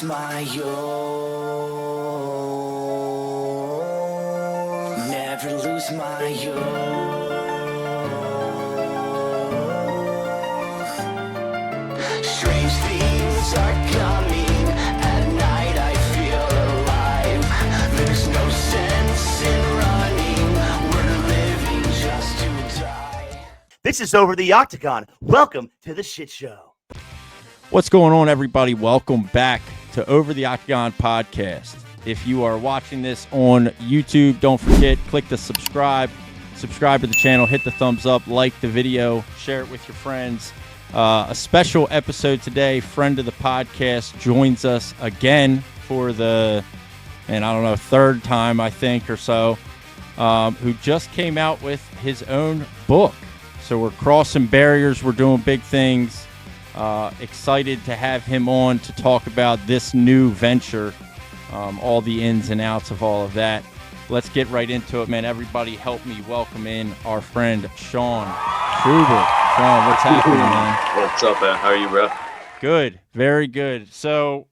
lose my youth. Never lose my youth. Strange things are coming. At night I feel alive. There's no sense in running. We're living just to die. This is Over the Octagon. Welcome to the shit show. What's going on, everybody? Welcome back to Over the Octagon podcast. If you are watching this on YouTube, don't forget, click the subscribe to the channel, hit the thumbs up, like the video, share it with your friends. A special episode today. Friend of the podcast joins us again for the, third time, I think, or so, who just came out with his own book. So we're crossing barriers. We're doing big things. Excited to have him on to talk about this new venture, all the ins and outs of all of that. Let's get right into it, man. Everybody help me welcome in our friend Shaun Shubert. Shaun, what's happening, man? What's up, man? How are you, bro? Good. Very good. So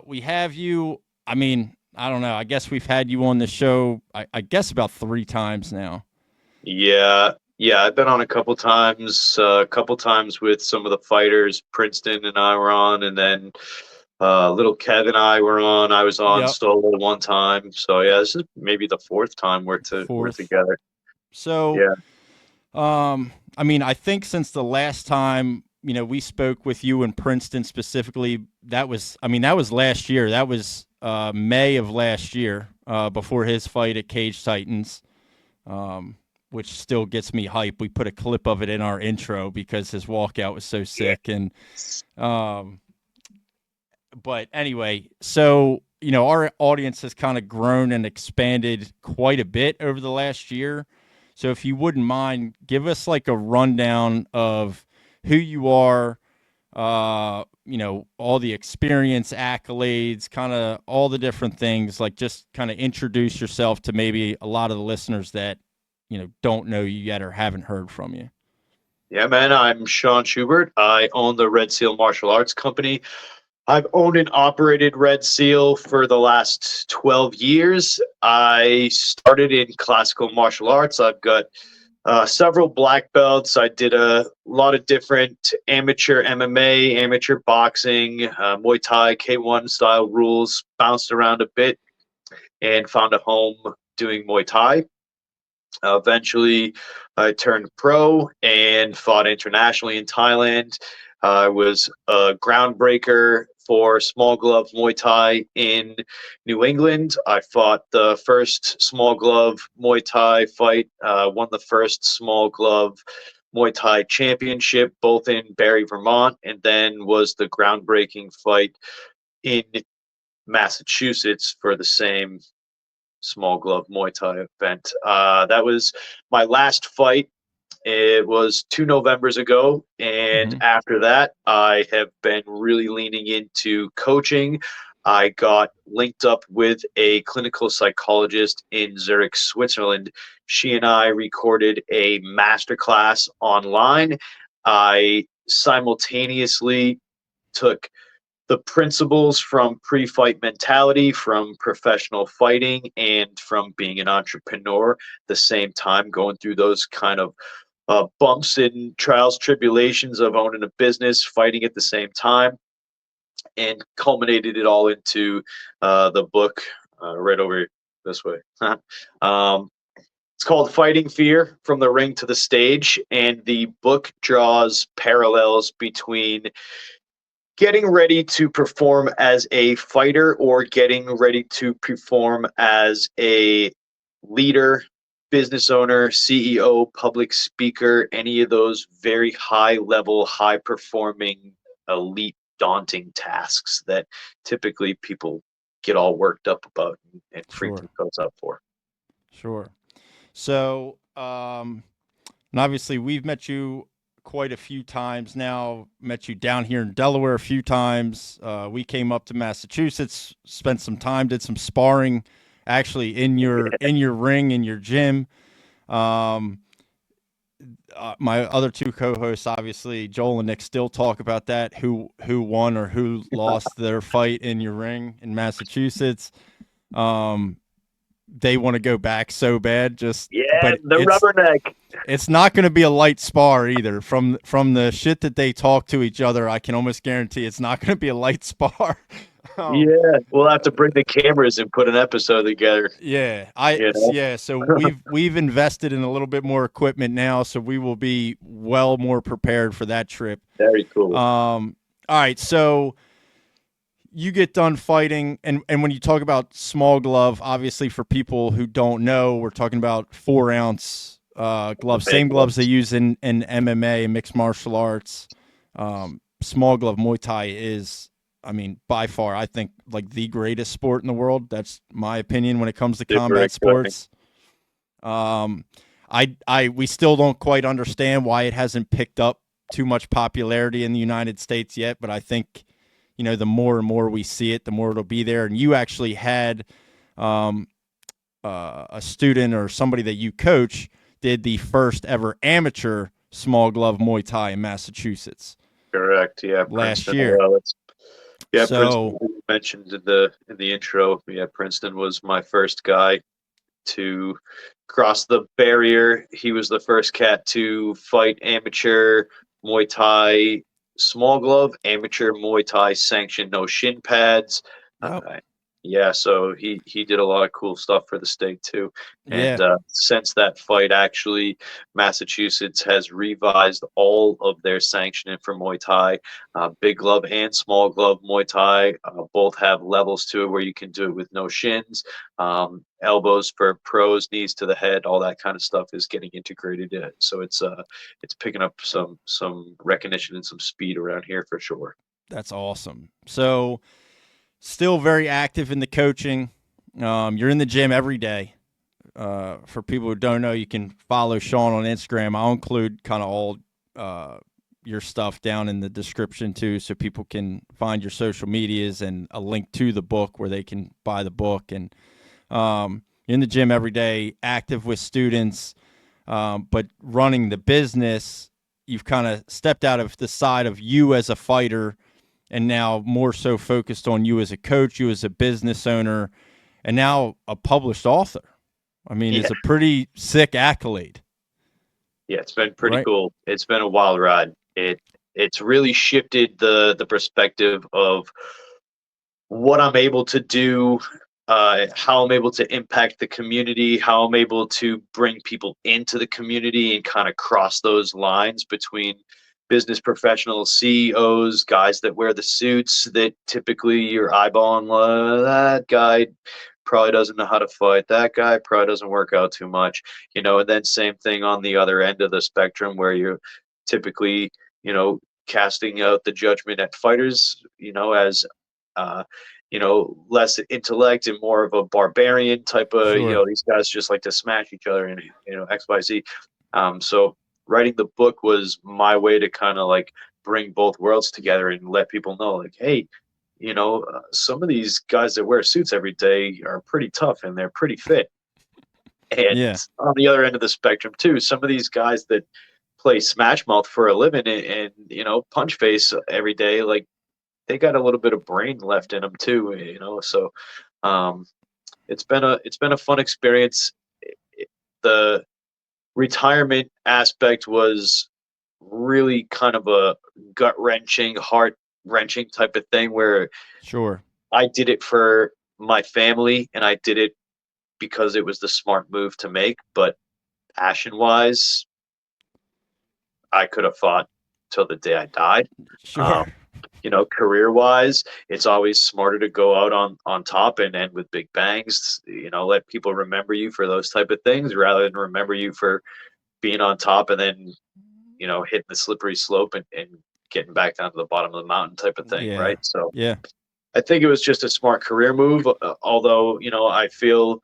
we have you, I don't know. I guess we've had you on the show, I guess about 3 times now. Yeah, I've been on a couple times with some of the fighters. Princeton and I were on, and then little Kev and I were on. I was on solo one time. So yeah, this is maybe the 4th time we're together. So yeah. I think since the last time, we spoke with you in Princeton specifically, that was last year. That was May of last year, before his fight at Cage Titans. Which still gets me hype. We put a clip of it in our intro because his walkout was so sick. And, but anyway, so, our audience has kind of grown and expanded quite a bit over the last year. So if you wouldn't mind, give us like a rundown of who you are, all the experience, accolades, kind of all the different things, like just kind of introduce yourself to maybe a lot of the listeners that, don't know you yet or haven't heard from you. Yeah, man, I'm Shaun Shubert. I own the Red Seal Martial Arts Company. I've owned and operated Red Seal for the last 12 years. I started in classical martial arts. I've got several black belts. I did a lot of different amateur MMA, amateur boxing, Muay Thai, K1 style rules, bounced around a bit and found a home doing Muay Thai. Eventually, I turned pro and fought internationally in Thailand. I was a groundbreaker for small glove Muay Thai in New England. I fought the first small glove Muay Thai fight, won the first small glove Muay Thai championship, both in Barrie, Vermont, and then was the groundbreaking fight in Massachusetts for the same small glove Muay Thai event. That was my last fight. It was 2 Novembers ago, and after that, I have been really leaning into coaching. I got linked up with a clinical psychologist in Zurich, Switzerland. She and I recorded a masterclass online. I simultaneously took the principles from pre-fight mentality, from professional fighting, and from being an entrepreneur, the same time going through those kind of bumps and trials, tribulations of owning a business, fighting at the same time, and culminated it all into the book right over this way. It's called Fighting Fear from the Ring to the Stage, and the book draws parallels between getting ready to perform as a fighter or getting ready to perform as a leader, business owner, CEO, public speaker, any of those very high level, high performing, elite, daunting tasks that typically people get all worked up about and freak themselves out for. Sure. So, and obviously we've met you quite a few times now, met you down here in Delaware a few times. We came up to Massachusetts, spent some time, did some sparring actually in your ring, in your gym. my other two co-hosts, obviously Joel and Nick, still talk about that. Who won or who lost their fight in your ring in Massachusetts. They want to go back so bad. Yeah, But the rubberneck. it's not going to be a light spar either. From the shit that they talk to each other, I can almost guarantee it's not going to be a light spar. Yeah, we'll have to bring the cameras and put an episode together. Yeah, You know? So we've invested in a little bit more equipment now, so we will be well more prepared for that trip. Very cool. All right, so you get done fighting, and when you talk about small glove, obviously for people who don't know, we're talking about 4-ounce gloves, same gloves they use in MMA, mixed martial arts. Small glove Muay Thai is, I mean, by far, I think, like the greatest sport in the world. That's my opinion when it comes to combat sports. We still don't quite understand why it hasn't picked up too much popularity in the United States yet, but I think, the more and more we see it, the more it'll be there. And you actually had a student or somebody that you coach did the first ever amateur small glove Muay Thai in Massachusetts. Correct. Yeah. Last Princeton, year. Princeton mentioned in the intro. Yeah, Princeton was my first guy to cross the barrier. He was the first cat to fight amateur Muay Thai small glove, amateur Muay Thai sanctioned, no shin pads. Yep. Yeah, so he did a lot of cool stuff for the state too. And since that fight, actually, Massachusetts has revised all of their sanctioning for Muay Thai. Big glove and small glove Muay Thai both have levels to it where you can do it with no shins. Elbows for pros, knees to the head, all that kind of stuff is getting integrated in it. So it's picking up some recognition and some speed around here for sure. That's awesome. So still very active in the coaching. You're in the gym every day. For people who don't know, you can follow Shaun on Instagram. I'll include kind of all your stuff down in the description too, so people can find your social medias and a link to the book where they can buy the book. And you're in the gym every day, active with students, but running the business, you've kind of stepped out of the side of you as a fighter and now more so focused on you as a coach, you as a business owner, and now a published author. I mean, it's a pretty sick accolade. Yeah, it's been pretty cool. It's been a wild ride. It's really shifted the perspective of what I'm able to do, how I'm able to impact the community, how I'm able to bring people into the community and kind of cross those lines between business professionals, CEOs, guys that wear the suits that typically you're eyeballing, that guy probably doesn't know how to fight. That guy probably doesn't work out too much, and then same thing on the other end of the spectrum where you're typically, casting out the judgment at fighters, as, less intellect and more of a barbarian type of, Sure. these guys just like to smash each other and, X, Y, Z. So writing the book was my way to kind of like bring both worlds together and let people know, like, hey, some of these guys that wear suits every day are pretty tough and they're pretty fit. And on the other end of the spectrum too, some of these guys that play smash mouth for a living and punch face every day, like they got a little bit of brain left in them too, So it's been a fun experience. The retirement aspect was really kind of a gut wrenching, heart wrenching type of thing where I did it for my family and I did it because it was the smart move to make. But passion wise, I could have fought till the day I died. Career wise, it's always smarter to go out on top and end with big bangs, let people remember you for those type of things rather than remember you for being on top and then, hitting the slippery slope and getting back down to the bottom of the mountain type of thing. Right. So I think it was just a smart career move. Although, I feel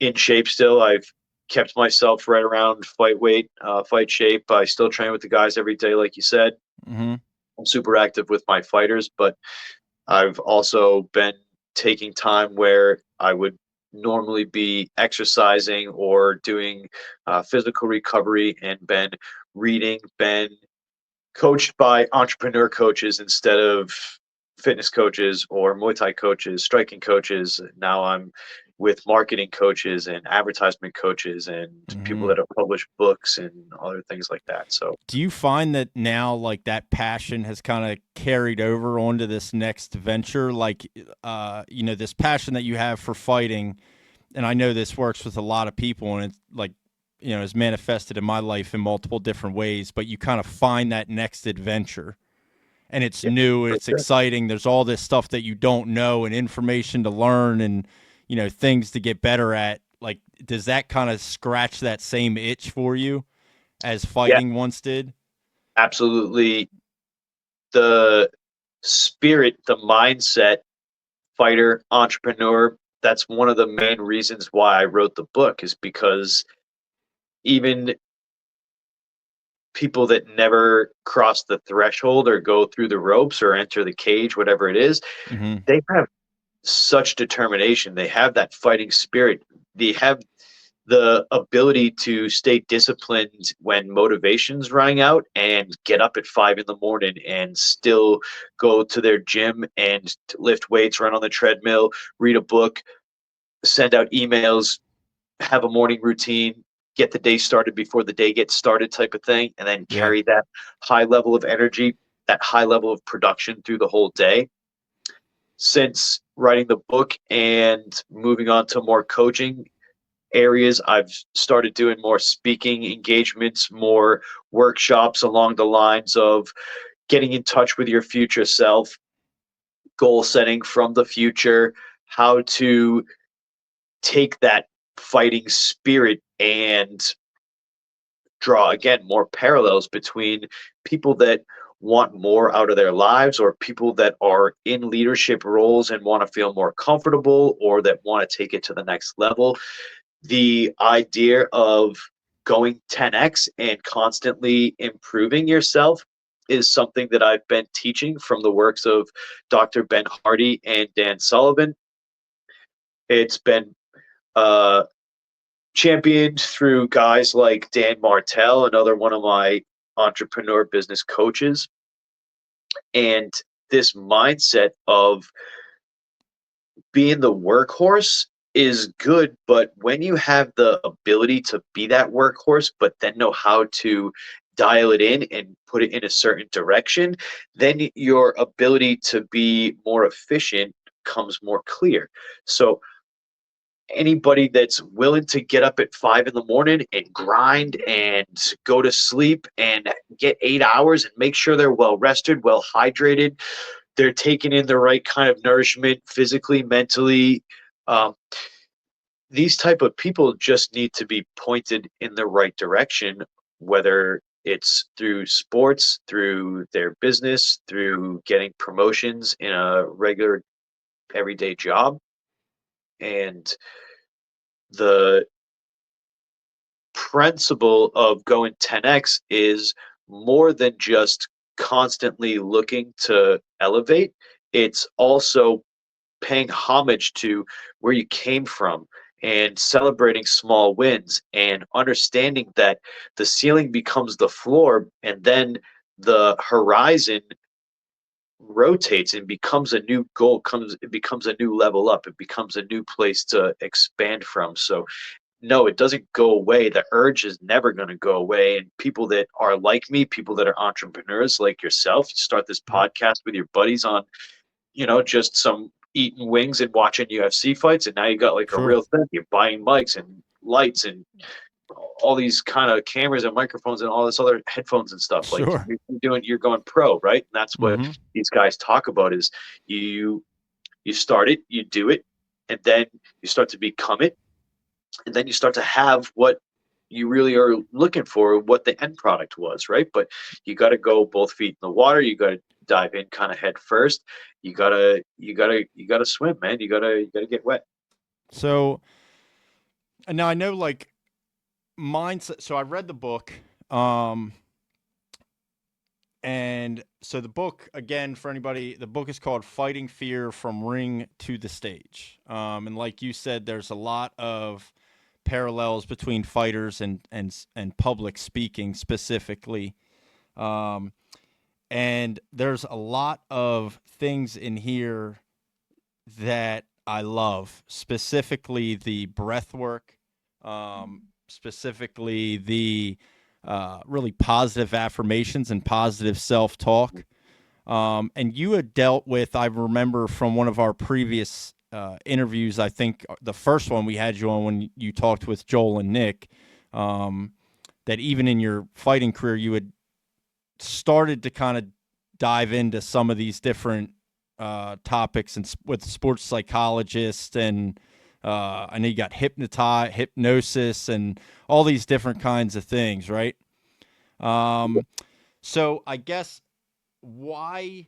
in shape still. I've kept myself right around fight weight, fight shape. I still train with the guys every day, like you said. Mm-hmm. I'm super active with my fighters, but I've also been taking time where I would normally be exercising or doing physical recovery, and been reading, been coached by entrepreneur coaches instead of fitness coaches or Muay Thai coaches, striking coaches. Now I'm with marketing coaches and advertisement coaches and people that have published books and other things like that. So Do you find that now, like, that passion has kind of carried over onto this next venture? Like, this passion that you have for fighting, and I know this works with a lot of people, and it's like, is manifested in my life in multiple different ways, but you kind of find that next adventure, and it's yeah, new, for it's sure. exciting. There's all this stuff that you don't know and information to learn and, things to get better at. Like, does that kind of scratch that same itch for you as Yeah, fighting once did? absolutely. The spirit, the mindset, fighter, entrepreneur, that's one of the main reasons why I wrote the book, is because even people that never cross the threshold or go through the ropes or enter the cage, whatever it is, Mm-hmm. they have such determination. They have that fighting spirit. They have the ability to stay disciplined when motivation's running out and get up at 5 in the morning and still go to their gym and lift weights, run on the treadmill, read a book, send out emails, have a morning routine, get the day started before the day gets started type of thing, and then Yeah. carry that high level of energy, that high level of production through the whole day. Since writing the book and moving on to more coaching areas, I've started doing more speaking engagements, more workshops along the lines of getting in touch with your future self, goal setting from the future, how to take that fighting spirit and draw again more parallels between people that want more out of their lives, or people that are in leadership roles and want to feel more comfortable, or that want to take it to the next level. The idea of going 10x and constantly improving yourself is something that I've been teaching from the works of Dr. Ben Hardy and Dan Sullivan. It's been uh, championed through guys like Dan Martell, another one of my entrepreneur business coaches. And this mindset of being the workhorse is good, but when you have the ability to be that workhorse, but then know how to dial it in and put it in a certain direction, then your ability to be more efficient comes more clear. So anybody that's willing to get up at 5 in the morning and grind and go to sleep and get 8 hours and make sure they're well rested, well hydrated, they're taking in the right kind of nourishment physically, mentally. Um, these type of people just need to be pointed in the right direction, whether it's through sports, through their business, through getting promotions in a regular everyday job. And the principle of going 10x is more than just constantly looking to elevate. It's also paying homage to where you came from and celebrating small wins and understanding that the ceiling becomes the floor, and then the horizon rotates and becomes a new goal, comes it becomes a new level up, it becomes a new place to expand from. So no, it doesn't go away. The urge is never going to go away. And people that are like me, people that are entrepreneurs like yourself, you start this podcast with your buddies on, just some eating wings and watching UFC fights. And now you got like a Sure. real thing. You're buying mics and lights and all these kind of cameras and microphones and all this other headphones and stuff. Like Sure. you're going pro, right? And that's what Mm-hmm. these guys talk about is you, you start it, you do it, and then you start to become it, and then you start to have what you really are looking for, what the end product was, right? But you got to go both feet in the water. You got to dive in kind of head first. You gotta swim, man. You gotta get wet. So, and now I know, like, mindset. So I read the book, um, And so the book, again, for anybody, the book is called Fighting Fear from Ring to the Stage. And like you said, there's a lot of parallels between fighters and public speaking specifically. And there's a lot of things in here that I love, specifically the breath work, specifically the really positive affirmations and positive self-talk. And you had dealt with, I remember from one of our previous interviews, I think the first one we had you on when you talked with Joel and Nick, that even in your fighting career, you had started to kind of dive into some of these different topics and with sports psychologists, and I know you got hypnosis and all these different kinds of things, right? So I guess my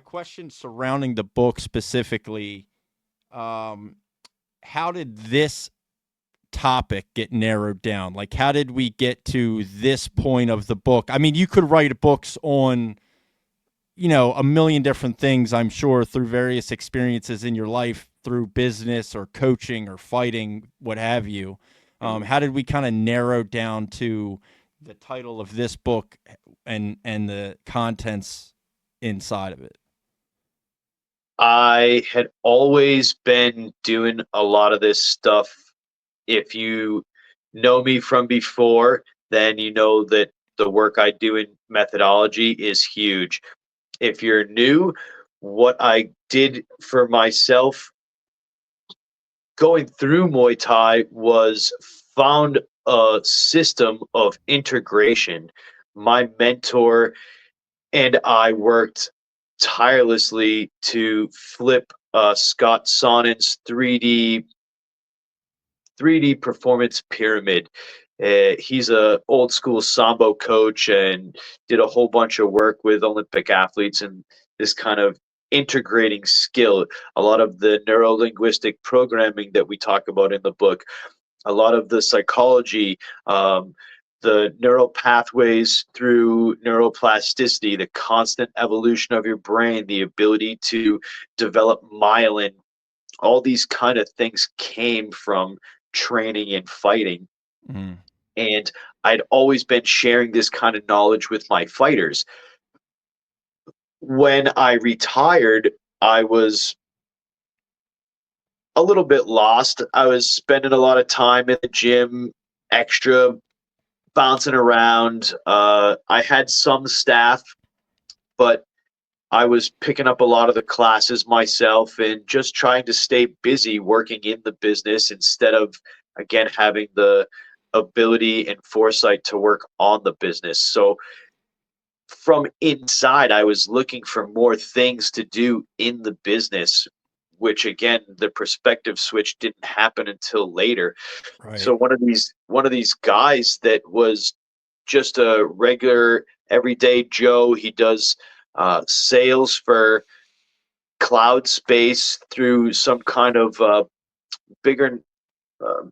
question surrounding the book specifically, how did this topic get narrowed down? Like, how did we get to this point of the book? I mean, you could write books on, a million different things, I'm sure, through various experiences in your life, through business or coaching or fighting, what have you. How did we kind of narrow down to the title of this book and the contents inside of it? I had always been doing a lot of this stuff. If you know me from before, then you know that the work I do in methodology is huge. If you're new, what I did for myself going through Muay Thai was found a system of integration. My mentor and I worked tirelessly to flip Scott Sonnen's 3D performance pyramid. He's a old school sambo coach and did a whole bunch of work with Olympic athletes and this kind of integrating skill. A lot of the neuro-linguistic programming that we talk about in the book, a lot of the psychology, the neural pathways through neuroplasticity, the constant evolution of your brain, the ability to develop myelin, all these kind of things came from training and fighting. Mm. And I'd always been sharing this kind of knowledge with my fighters. When I retired, I was a little bit lost. I was spending a lot of time in the gym, extra bouncing around. I had some staff, but I was picking up a lot of the classes myself and just trying to stay busy working in the business instead of, again, having the ability and foresight to work on the business. So from inside, I was looking for more things to do in the business, which again, the perspective switch didn't happen until later. Right. So one of these guys that was just a regular everyday Joe, he does sales for cloud space through some kind of bigger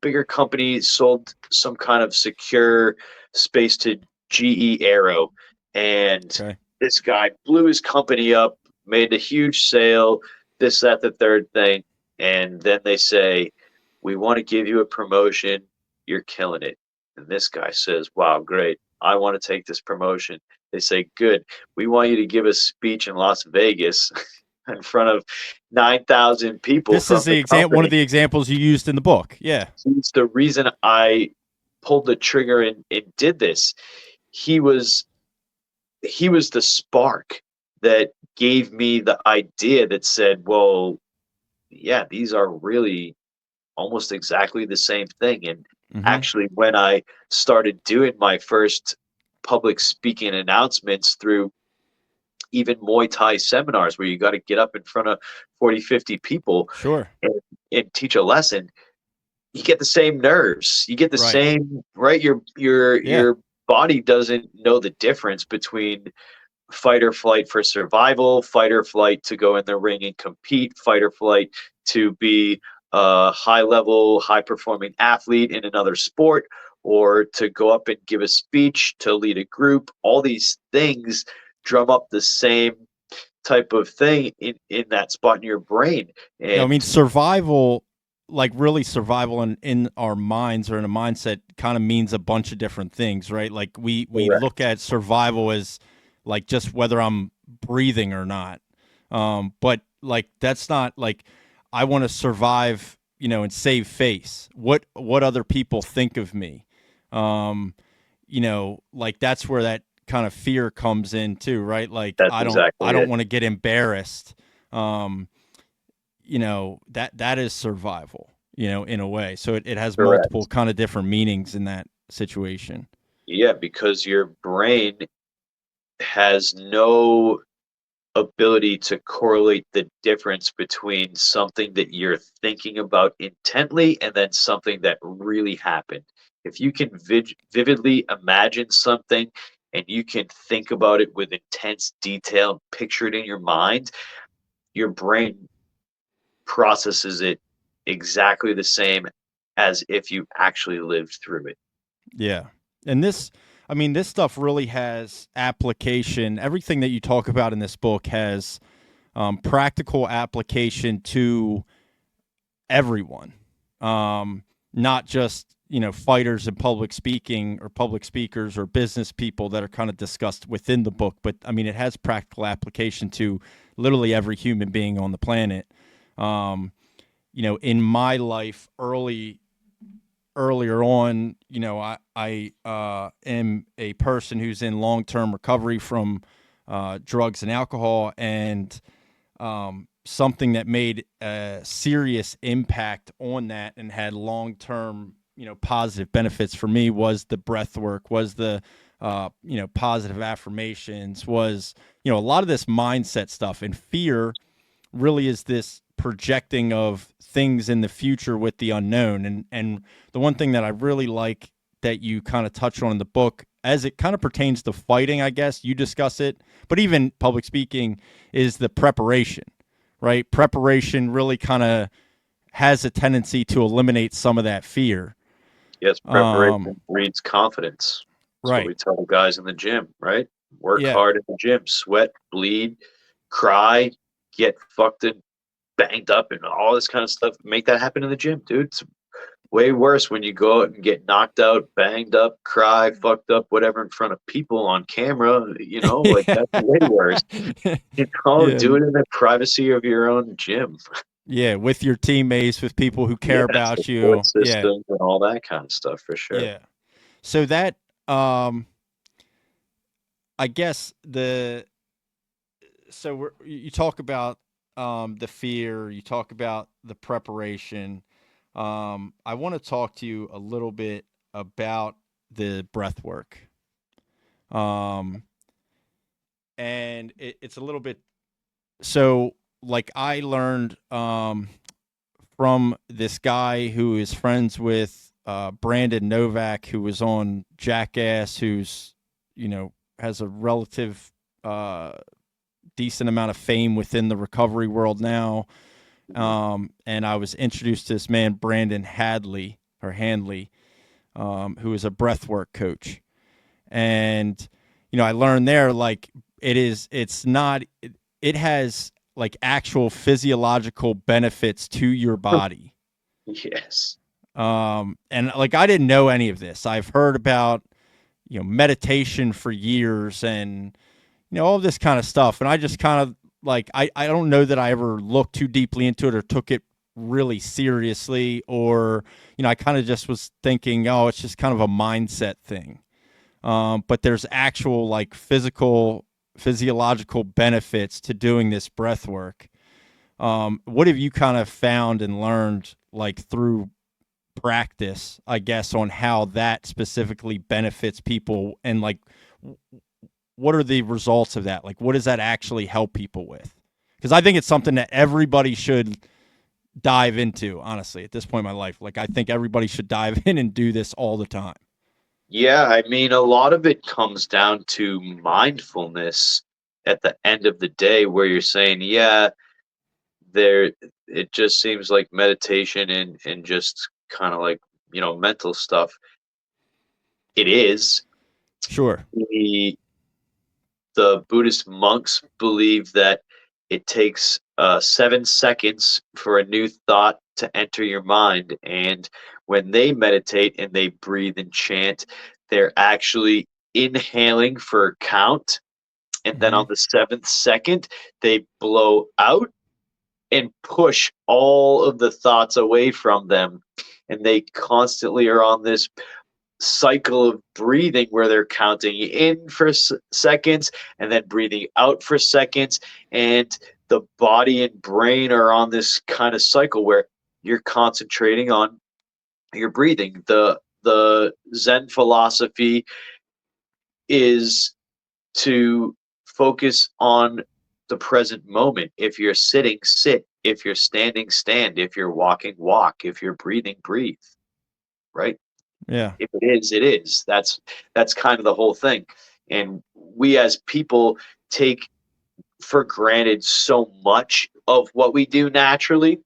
bigger company, sold some kind of secure space to GE Aero, and Okay. this guy blew his company up, made a huge sale, this, that, the third thing, and then they say, "We want to give you a promotion. You're killing it." And this guy says, "Wow, great. I want to take this promotion." They say, "Good. We want you to give a speech in Las Vegas in front of 9,000 people This is from the the one of company." the examples you used in the book. Yeah. He's the reason I pulled the trigger and did this. He was the spark that gave me the idea that said, well, yeah, these are really almost exactly the same thing. And Mm-hmm. actually, when I started doing my first public speaking announcements through even Muay Thai seminars where you got to get up in front of 40, 50 people Sure. and teach a lesson, you get the same nerves. You get the Right. same, right? Your Yeah. your body doesn't know the difference between fight or flight for survival, fight or flight to go in the ring and compete, fight or flight to be a high level, high performing athlete in another sport, or to go up and give a speech, to lead a group. All these things drum up the same type of thing in that spot in your brain. Yeah, I mean, And survival, like really survival in our minds or in a mindset kind of means a bunch of different things, right? Like we correct. look at survival as like just whether I'm breathing or not. But like that's not like I want to survive, and save face. What other people think of me. Um, like that's where that kind of fear comes in too, right? Like That's I exactly don't it. want to get embarrassed. Um, that is survival, in a way. So it has multiple Correct. kind of different meanings in that situation. Yeah, because your brain has no ability to correlate the difference between something that you're thinking about intently and then something that really happened. If you can vividly imagine something and you can think about it with intense detail, picture it in your mind, your brain processes it exactly the same as if you actually lived through it. Yeah. And this stuff really has application. Everything that you talk about in this book has practical application to everyone, not just fighters and public speaking or public speakers or business people that are kind of discussed within the book. But I mean, it has practical application to literally every human being on the planet. Um, in my life, earlier on, I am a person who's in long term recovery from drugs and alcohol, and something that made a serious impact on that and had long term, positive benefits for me was the breath work, was the positive affirmations, was a lot of this mindset stuff. And fear really is this projecting of things in the future with the unknown. And the one thing that I really like that you kind of touch on in the book, as it kind of pertains to fighting, I guess you discuss it, but even public speaking, is the preparation, right? Preparation really kind of has a tendency to eliminate some of that fear. Yes, Um, preparation breeds confidence. That's what right. we tell the guys in the gym, right? Work Yeah. hard in the gym, sweat, bleed, cry, get fucked and banged up and all this kind of stuff. Make that happen in the gym, dude. It's way worse when you go out and get knocked out, banged up, cry, fucked up, whatever in front of people on camera, like Yeah. that's way worse. Yeah. Do it in the privacy of your own gym. Yeah. With your teammates, with people who care Yes, about support you. Yeah. systems and all that kind of stuff for sure. Yeah. So that, I guess you talk about the fear, you talk about the preparation. I want to talk to you a little bit about the breath work. Um, and it's a little bit so like I learned from this guy who is friends with Brandon Novak, who was on Jackass, who's has a relative decent amount of fame within the recovery world now. And I was introduced to this man, Brandon Handley, who is a breathwork coach. And, I learned there, like, it has like actual physiological benefits to your body. Yes. And like, I didn't know any of this. I've heard about, meditation for years and, all this kind of stuff. And I just kind of like, I don't know that I ever looked too deeply into it or took it really seriously, or, I kind of just was thinking, oh, it's just kind of a mindset thing. But there's actual like physiological benefits to doing this breath work. What have you kind of found and learned like through practice, I guess, on how that specifically benefits people, and like what are the results of that? Like, what does that actually help people with? Because I think it's something that everybody should dive into, honestly, at this point in my life. Like, I think everybody should dive in and do this all the time. Yeah, I mean, a lot of it comes down to mindfulness at the end of the day, where you're saying, yeah, there, it just seems like meditation and just kind of like, mental stuff. it is. Sure. The Buddhist monks believe that it takes 7 seconds for a new thought to enter your mind. And when they meditate and they breathe and chant, they're actually inhaling for a count. And then Hmm. on the seventh second, they blow out and push all of the thoughts away from them. And they constantly are on this cycle of breathing where they're counting in for seconds and then breathing out for seconds, and the body and brain are on this kind of cycle where you're concentrating on your breathing. The Zen philosophy is to focus on the present moment. If you're sitting, sit. If you're standing, stand. If you're walking, walk. If you're breathing, breathe. Right? Yeah. If it is, it is. That's kind of the whole thing. And we as people take for granted so much of what we do naturally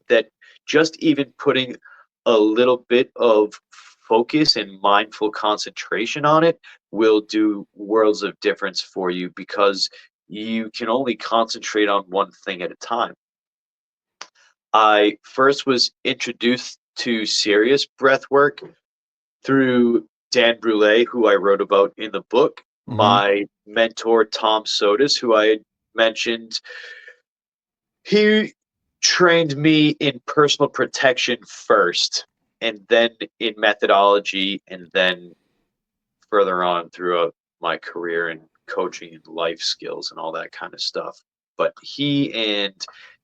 that just even putting a little bit of focus and mindful concentration on it will do worlds of difference for you, because you can only concentrate on one thing at a time. I first was introduced to serious breath work through Dan Brule, who I wrote about in the book. Hmm. My mentor, Tom Sodas, who I had mentioned, he trained me in personal protection first, and then in methodology, and then further on throughout my career in coaching and life skills and all that kind of stuff. But he and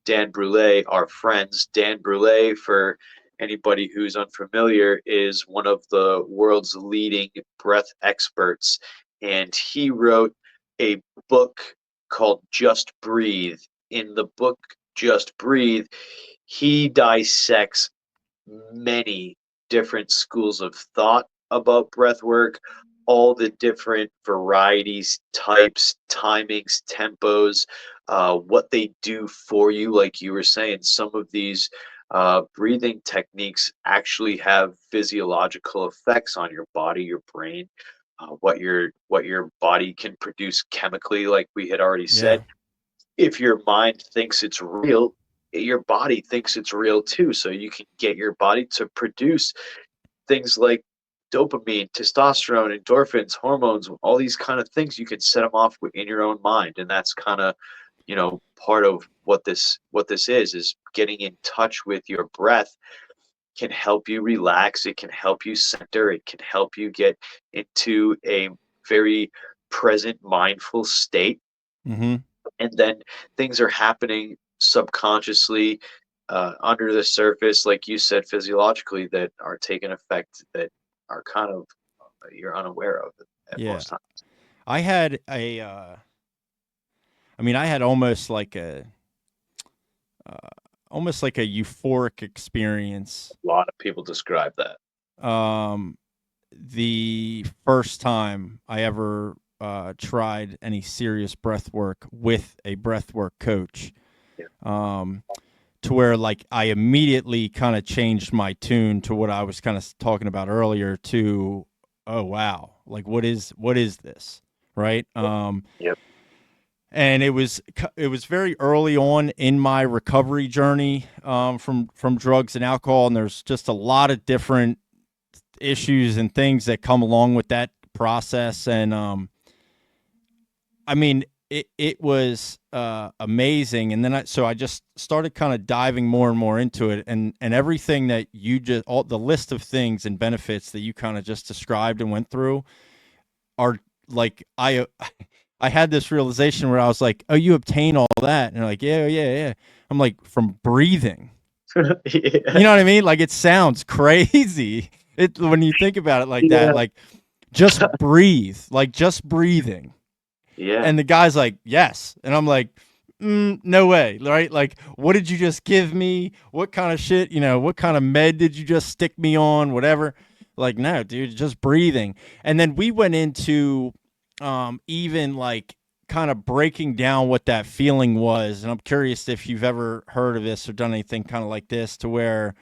Dan Brule are friends. Dan Brule, for anybody who's unfamiliar, is one of the world's leading breath experts. And he wrote a book called Just Breathe. In the book Just Breathe, he dissects many different schools of thought about breath work, all the different varieties, types, timings, tempos, what they do for you. Like you were saying, some of these breathing techniques actually have physiological effects on your body, your brain, what your body can produce chemically, like we had already Yeah. said. If your mind thinks it's real, your body thinks it's real too. So you can get your body to produce things like dopamine, testosterone, endorphins, hormones, all these kind of things. You can set them off in your own mind, and that's kind of, part of what this is getting in touch with your breath. Can help you relax. It can help you center. It can help you get into a very present, mindful state, Hmm. and then things are happening subconsciously, under the surface, like you said, physiologically, that are taking effect, that are kind of, you're unaware of at Yeah. most times. I had a, I mean, I had uh, almost like a euphoric experience. A lot of people describe that. Um, the first time I ever tried any serious breath work with a breath work coach, Yeah. um, to where like I immediately kind of changed my tune to what I was kind of talking about earlier. To, oh wow, like what is this, right? Yep. And it was very early on in my recovery journey, from drugs and alcohol, and there's just a lot of different issues and things that come along with that process. And I mean, it was amazing. And then I just started kind of diving more and more into it, and everything that you just, all the list of things and benefits that you kind of just described and went through are like, I had this realization where I was like, oh, you obtain all that, and they're like, yeah, yeah, yeah. I'm like, from breathing. You Yeah. know what I mean? Like, it sounds crazy. It, when you think about it like that, Yeah. like, just breathe, like just breathing. Yeah. And the guy's like, yes. And I'm like, no way, right? Like, what did you just give me? What kind of shit, what kind of med did you just stick me on? Whatever. Like, no, dude, just breathing. And then we went into even like kind of breaking down what that feeling was. And I'm curious if you've ever heard of this or done anything kind of like this, to where,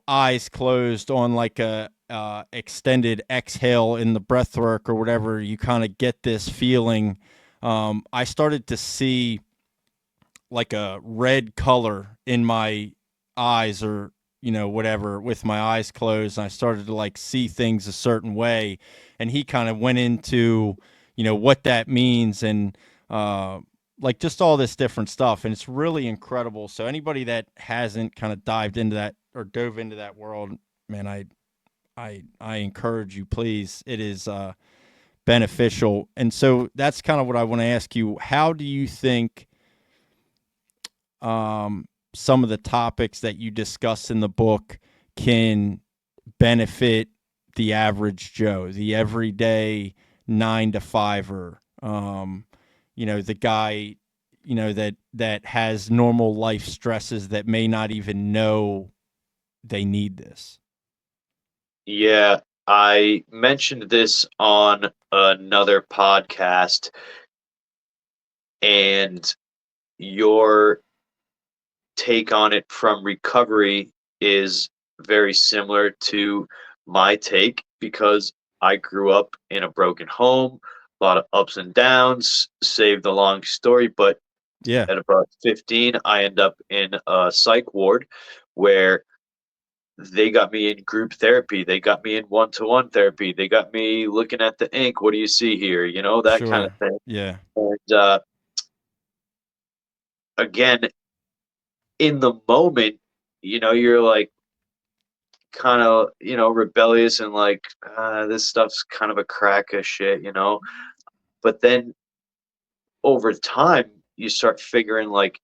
eyes closed on like extended exhale in the breath work or whatever, you kind of get this feeling. I started to see like a red color in my eyes, or whatever, with my eyes closed, and I started to like see things a certain way. And he kind of went into what that means, and like just all this different stuff, and it's really incredible. So anybody that hasn't kind of dived into that or dove into that world, man, I encourage you, please. It is beneficial. And so that's kind of what I want to ask you. How do you think some of the topics that you discuss in the book can benefit the average Joe, the everyday 9 to 5er, the guy, that has normal life stresses that may not even know they need this? Yeah, I mentioned this on another podcast, and your take on it from recovery is very similar to my take, because I grew up in a broken home, a lot of ups and downs, save the long story, but Yeah, at about 15, I end up in a psych ward where they got me in group therapy. They got me in one-to-one therapy. They got me looking at the ink. What do you see here? That kind of sure. thing. Yeah, And again, in the moment, you're like kind of, rebellious and like, this stuff's kind of a crack of shit. But then over time, you start figuring like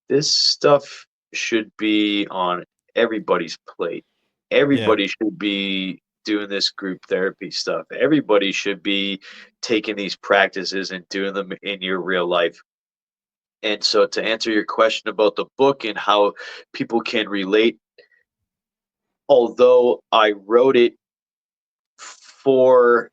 this stuff should be on everybody's plate. yeah, Everybody should be doing this group therapy stuff. Everybody should be taking these practices and doing them in your real life. And so, to answer your question about the book and how people can relate, although I wrote it for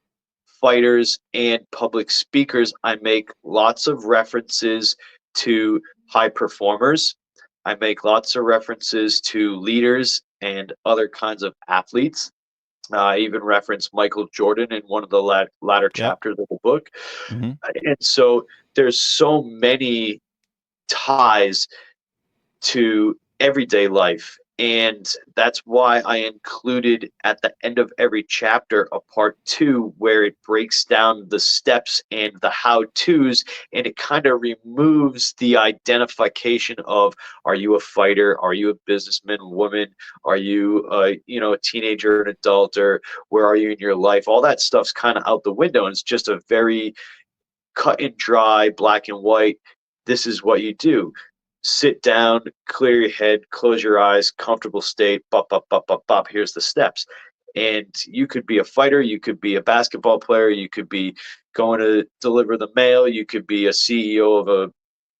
fighters and public speakers, I make lots of references to high performers. I make lots of references to leaders and other kinds of athletes. I even reference Michael Jordan in one of the latter yep. chapters of the book. Hmm. And so there's so many ties to everyday life. And that's why I included at the end of every chapter a part 2 where it breaks down the steps and the how to's, and it kind of removes the identification of, are you a fighter? Are you a businessman, woman? Are you a teenager, an adult, or where are you in your life? All that stuff's kind of out the window, and it's just a very cut and dry, black and white. This is what you do. Sit down, clear your head, close your eyes, comfortable state, bop, bop, bop, bop, bop. Here's the steps. And you could be a fighter, you could be a basketball player, you could be going to deliver the mail, you could be a CEO of a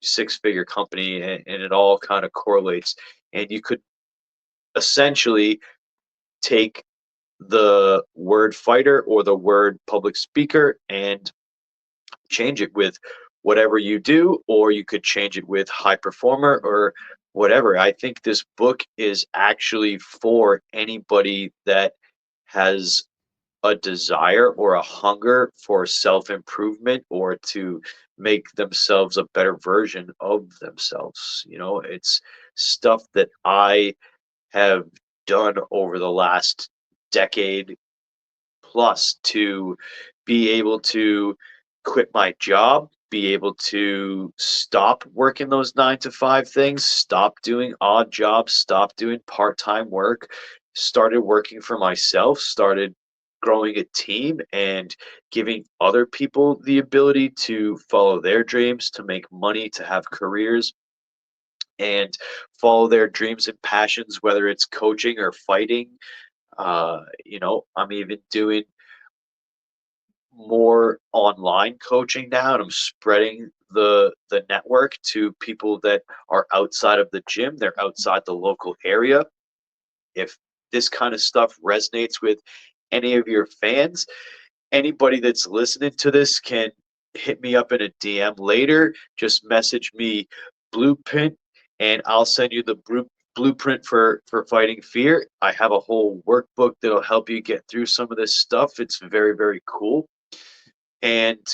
6-figure company, and it all kind of correlates. And you could essentially take the word fighter or the word public speaker and change it with whatever you do, or you could change it with high performer or whatever. I think this book is actually for anybody that has a desire or a hunger for self improvement, or to make themselves a better version of themselves. It's stuff that I have done over the last decade plus, to be able to quit my job, be able to stop working those 9 to 5 things, stop doing odd jobs, stop doing part time work, started working for myself, started growing a team and giving other people the ability to follow their dreams, to make money, to have careers, and follow their dreams and passions, whether it's coaching or fighting. I'm even doing more online coaching now, and I'm spreading the network to people that are outside of the gym, they're outside the local area. If this kind of stuff resonates with any of your fans, anybody that's listening to this can hit me up in a DM later. Just message me blueprint, and I'll send you the blueprint for fighting fear. I have a whole workbook that'll help you get through some of this stuff. It's very, very cool. And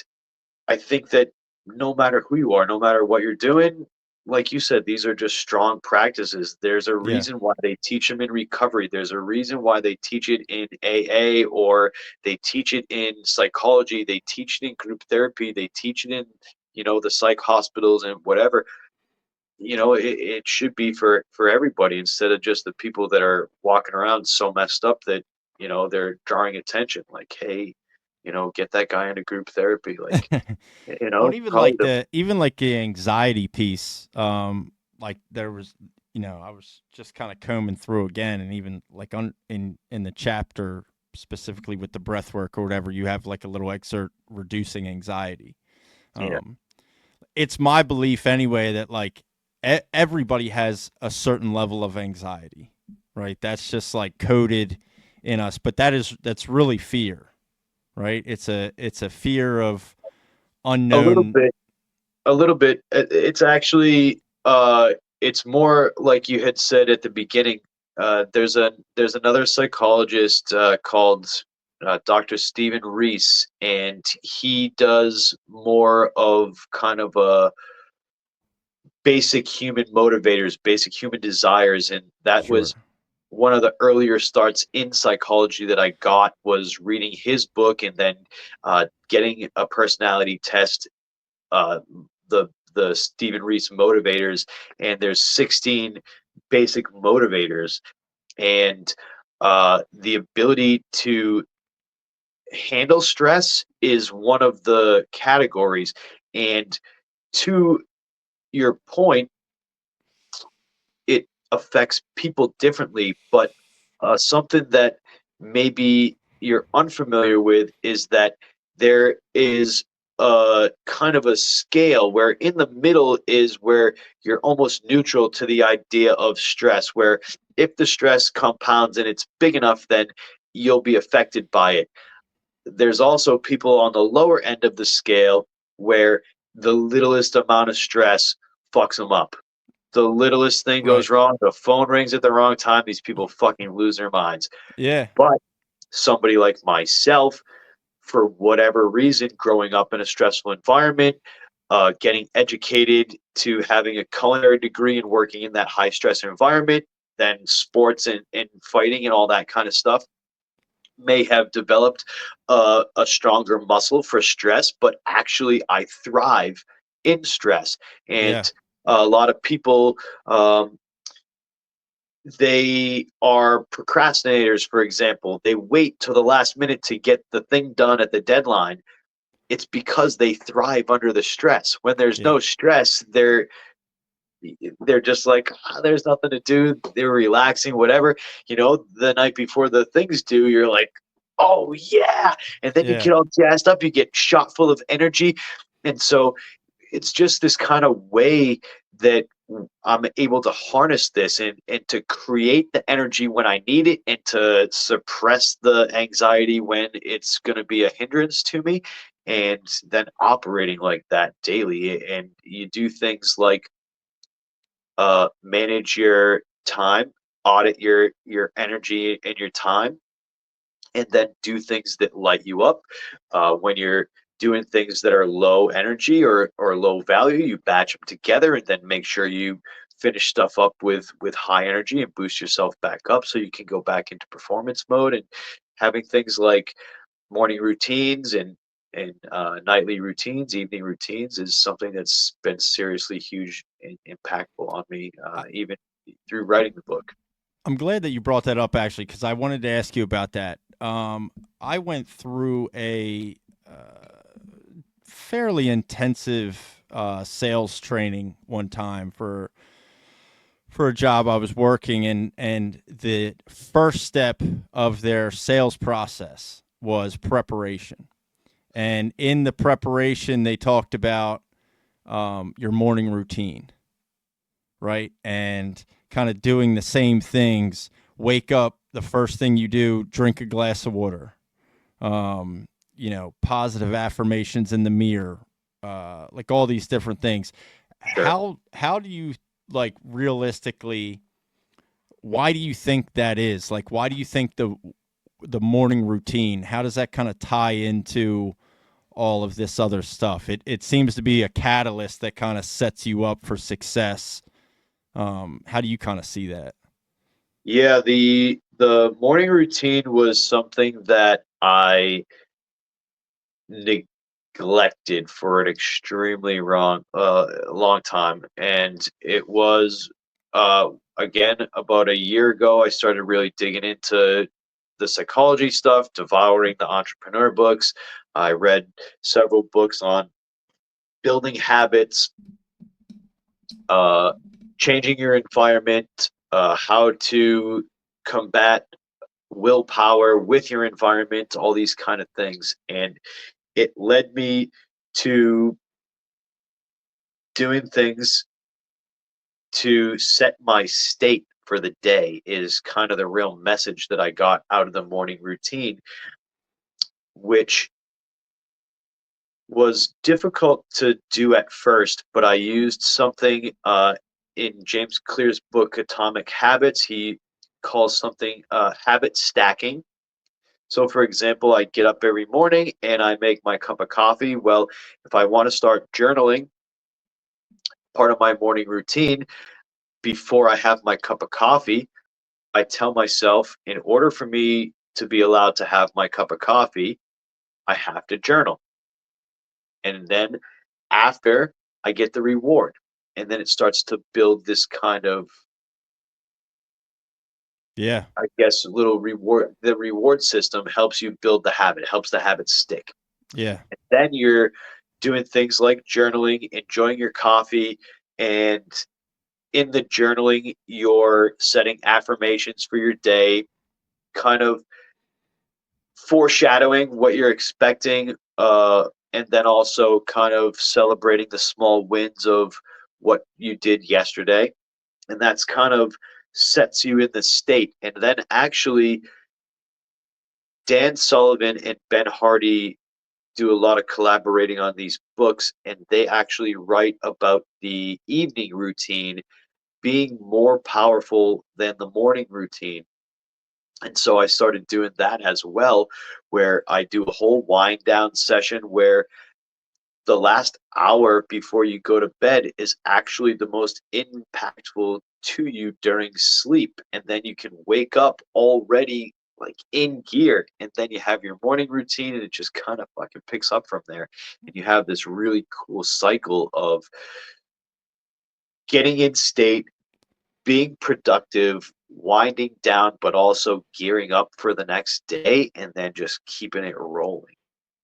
I think that no matter who you are, no matter what you're doing, like you said, these are just strong practices. There's a Yeah. reason why they teach them in recovery. There's a reason why they teach it in AA, or they teach it in psychology. They teach it in group therapy. They teach it in, the psych hospitals and whatever. It should be for everybody, instead of just the people that are walking around so messed up that, they're drawing attention. Like, hey, get that guy into group therapy. Like, Well, and even probably like the anxiety piece, like there was, I was just kind of combing through again, and even like in the chapter specifically with the breath work or whatever, you have like a little excerpt reducing anxiety. yeah. Um, it's my belief anyway that like everybody has a certain level of anxiety, right? That's just like coded in us, but that's really fear, right? It's a fear of A little unknown. bit. A little bit. It's actually it's more like you had said at the beginning. There's another psychologist called Dr. Stephen Reese, and he does more of kind of a basic human motivators, basic human desires, and that Sure. was one of the earlier starts in psychology that I got, was reading his book and then getting a personality test, uh, the Stephen Reese motivators, and there's 16 basic motivators, and the ability to handle stress is one of the categories. And to your point, it affects people differently, but something that maybe you're unfamiliar with is that there is a kind of a scale where in the middle is where you're almost neutral to the idea of stress, where if the stress compounds and it's big enough, then you'll be affected by it. There's also people on the lower end of the scale where the littlest amount of stress fucks them up. The littlest thing Right. goes wrong, the phone rings at the wrong time, these people fucking lose their minds. Yeah. But somebody like myself, for whatever reason, growing up in a stressful environment, getting educated to having a culinary degree and working in that high stress environment, then sports and fighting and all that kind of stuff, may have developed a stronger muscle for stress, but actually I thrive in stress. And Yeah. a lot of people, they are procrastinators, for example. They wait till the last minute to get the thing done at the deadline. It's because they thrive under the stress. When there's Yeah. no stress, they're just like, there's nothing to do. They're relaxing, whatever. The night before the things due, you're like, oh yeah. And then you Yeah. get all jazzed up, you get shot full of energy. And so it's just this kind of way that I'm able to harness this and to create the energy when I need it, and to suppress the anxiety when it's going to be a hindrance to me. And then operating like that daily. And you do things like manage your time, audit your energy and your time, and then do things that light you up. When you're doing things that are low energy or low value, you batch them together and then make sure you finish stuff up with high energy and boost yourself back up so you can go back into performance mode. And having things like morning routines and nightly routines, evening routines, is something that's been seriously huge and impactful on me, I, even through writing the book. I'm glad that you brought that up actually, because I wanted to ask you about that. I went through a fairly intensive sales training one time for a job I was working, and the first step of their sales process was preparation. And in the preparation, they talked about your morning routine, right? And kind of doing the same things. Wake up, the first thing you do, drink a glass of water. Positive affirmations in the mirror, like all these different things. Sure. How do you like realistically why do you think that is? Like, why do you think the morning routine, how does that kind of tie into all of this other stuff? It seems to be a catalyst that kind of sets you up for success. How do you kind of see that? Yeah, the morning routine was something that I neglected for an extremely long time, and it was again about a year ago I started really digging into the psychology stuff, devouring the entrepreneur books. I read several books on building habits, uh, changing your environment, how to combat willpower with your environment, all these kind of things. And it led me to doing things to set my state for the day, is kind of the real message that I got out of the morning routine, which was difficult to do at first, but I used something in James Clear's book Atomic Habits. He calls something habit stacking. So, for example, I get up every morning and I make my cup of coffee. Well, if I want to start journaling, part of my morning routine, before I have my cup of coffee, I tell myself, in order for me to be allowed to have my cup of coffee, I have to journal. And then after, I get the reward. And then it starts to build this kind of, Yeah. I guess, little reward. The reward system helps you build the habit, helps the habit stick. Yeah. And then you're doing things like journaling, enjoying your coffee, and in the journaling, you're setting affirmations for your day, kind of foreshadowing what you're expecting, and then also kind of celebrating the small wins of what you did yesterday. And that's kind of sets you in the state. And then actually, Dan Sullivan and Ben Hardy do a lot of collaborating on these books, and they actually write about the evening routine being more powerful than the morning routine. And so I started doing that as well, where I do a whole wind down session where the last hour before you go to bed is actually the most impactful to you during sleep. And then you can wake up already like in gear. And then you have your morning routine and it just kind of fucking picks up from there. And you have this really cool cycle of getting in state, being productive, winding down, but also gearing up for the next day and then just keeping it rolling.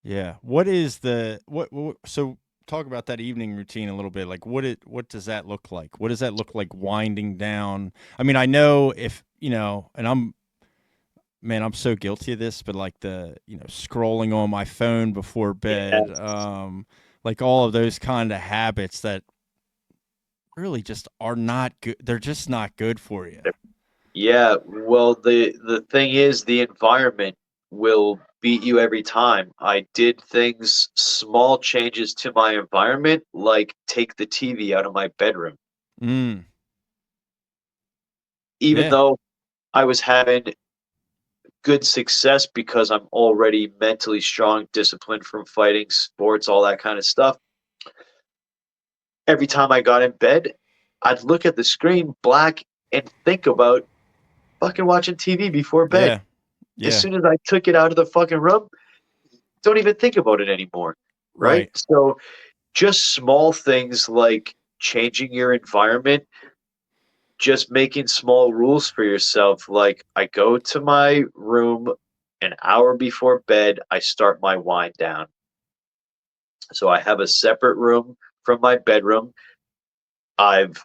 Yeah. What is the what so talk about that evening routine a little bit. Like what does that look like? What does that look like winding down? I mean, I know if, and I'm so guilty of this, but like scrolling on my phone before bed, Yes. like all of those kind of habits that really just are not good. They're just not good for you. Yeah, well, the thing is, the environment will beat you every time. I did things, small changes to my environment, like take the TV out of my bedroom. Mm. Even Yeah. though I was having good success because I'm already mentally strong, disciplined from fighting, sports, all that kind of stuff. Every time I got in bed, I'd look at the screen black and think about fucking watching TV before bed. Yeah. As Yeah. soon as I took it out of the fucking room, don't even think about it anymore, right? Right. So just small things like changing your environment, just making small rules for yourself. Like I go to my room an hour before bed, I start my wind down. So I have a separate room from my bedroom. I've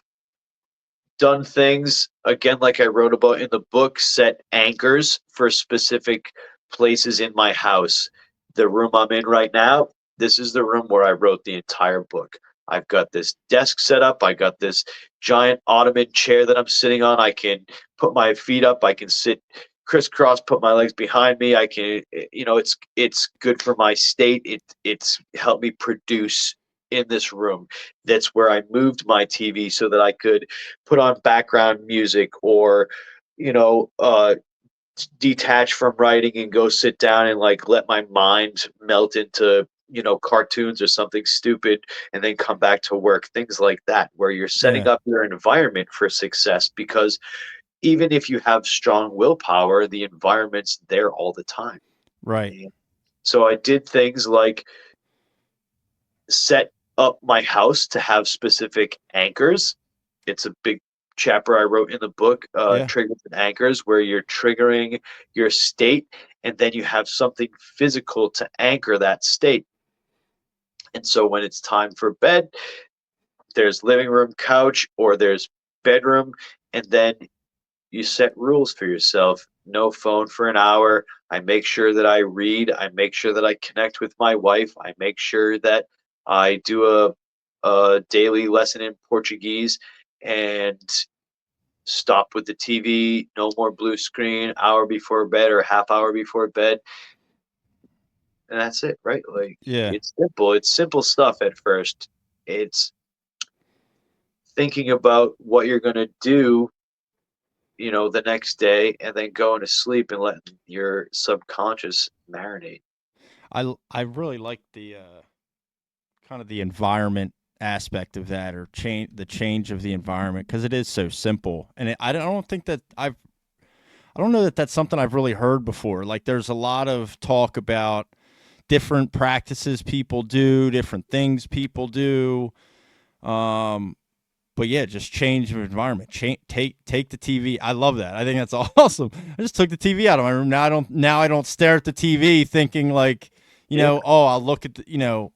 done things again like I wrote about in the book, set anchors for specific places in my house. The room I'm in right now, this is the room where I wrote the entire book. I've got this desk set up. I got this giant ottoman chair that I'm sitting on. I can put my feet up. I can sit crisscross, put my legs behind me. I can, it's good for my state. It's helped me produce in this room. That's where I moved my TV so that I could put on background music or you know, detach from writing and go sit down and like let my mind melt into, cartoons or something stupid and then come back to work. Things like that, where you're setting Yeah. up your environment for success, because even if you have strong willpower, the environment's there all the time. Right. And so I did things like set up my house to have specific anchors. It's a big chapter I wrote in the book, Yeah. Triggers and Anchors, where you're triggering your state and then you have something physical to anchor that state. And so when it's time for bed, there's living room, couch, or there's bedroom, and then you set rules for yourself. No phone for an hour. I make sure that I read. I make sure that I connect with my wife. I make sure that I do a daily lesson in Portuguese and stop with the TV. No more blue screen, hour before bed or half hour before bed. And that's it, right? Like, Yeah. it's simple. It's simple stuff at first. It's thinking about what you're going to do, the next day, and then going to sleep and letting your subconscious marinate. I really like the kind of the environment aspect of that, or change of the environment, because it is so simple. And I don't think that I don't know that that's something I've really heard before. Like, there's a lot of talk about different practices people do, different things people do. Um, but yeah, just change of environment. Take the TV. I love that. I think that's awesome. I just took the TV out of my room. Now I don't stare at the TV thinking like, Yeah. oh, I'll look at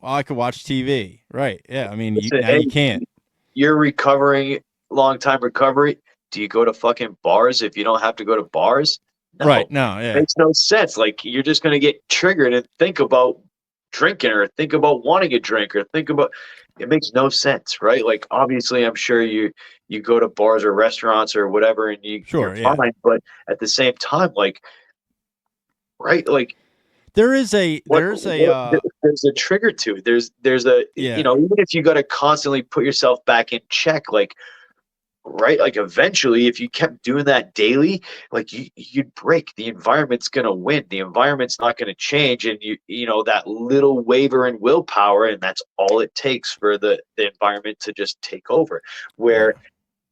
I could watch TV. Right. Yeah. I mean, Listen, now hey, you can't. you're recovering, long time recovery. Do you go to fucking bars if you don't have to go to bars? Right. No. No. Yeah. Makes no sense. Like, you're just gonna get triggered and think about drinking or think about wanting a drink or think about it. Makes no sense, right? Like, obviously I'm sure you go to bars or restaurants or whatever and you're Sure. Yeah. fine, but at the same time, like, right, like, There is a there's a there's a trigger to it. There's a, yeah. even if you got to constantly put yourself back in check, like, right, like, eventually if you kept doing that daily, like, you'd break. The environment's going to win. The environment's not going to change, and that little waver in willpower, and that's all it takes for the environment to just take over. Yeah. Where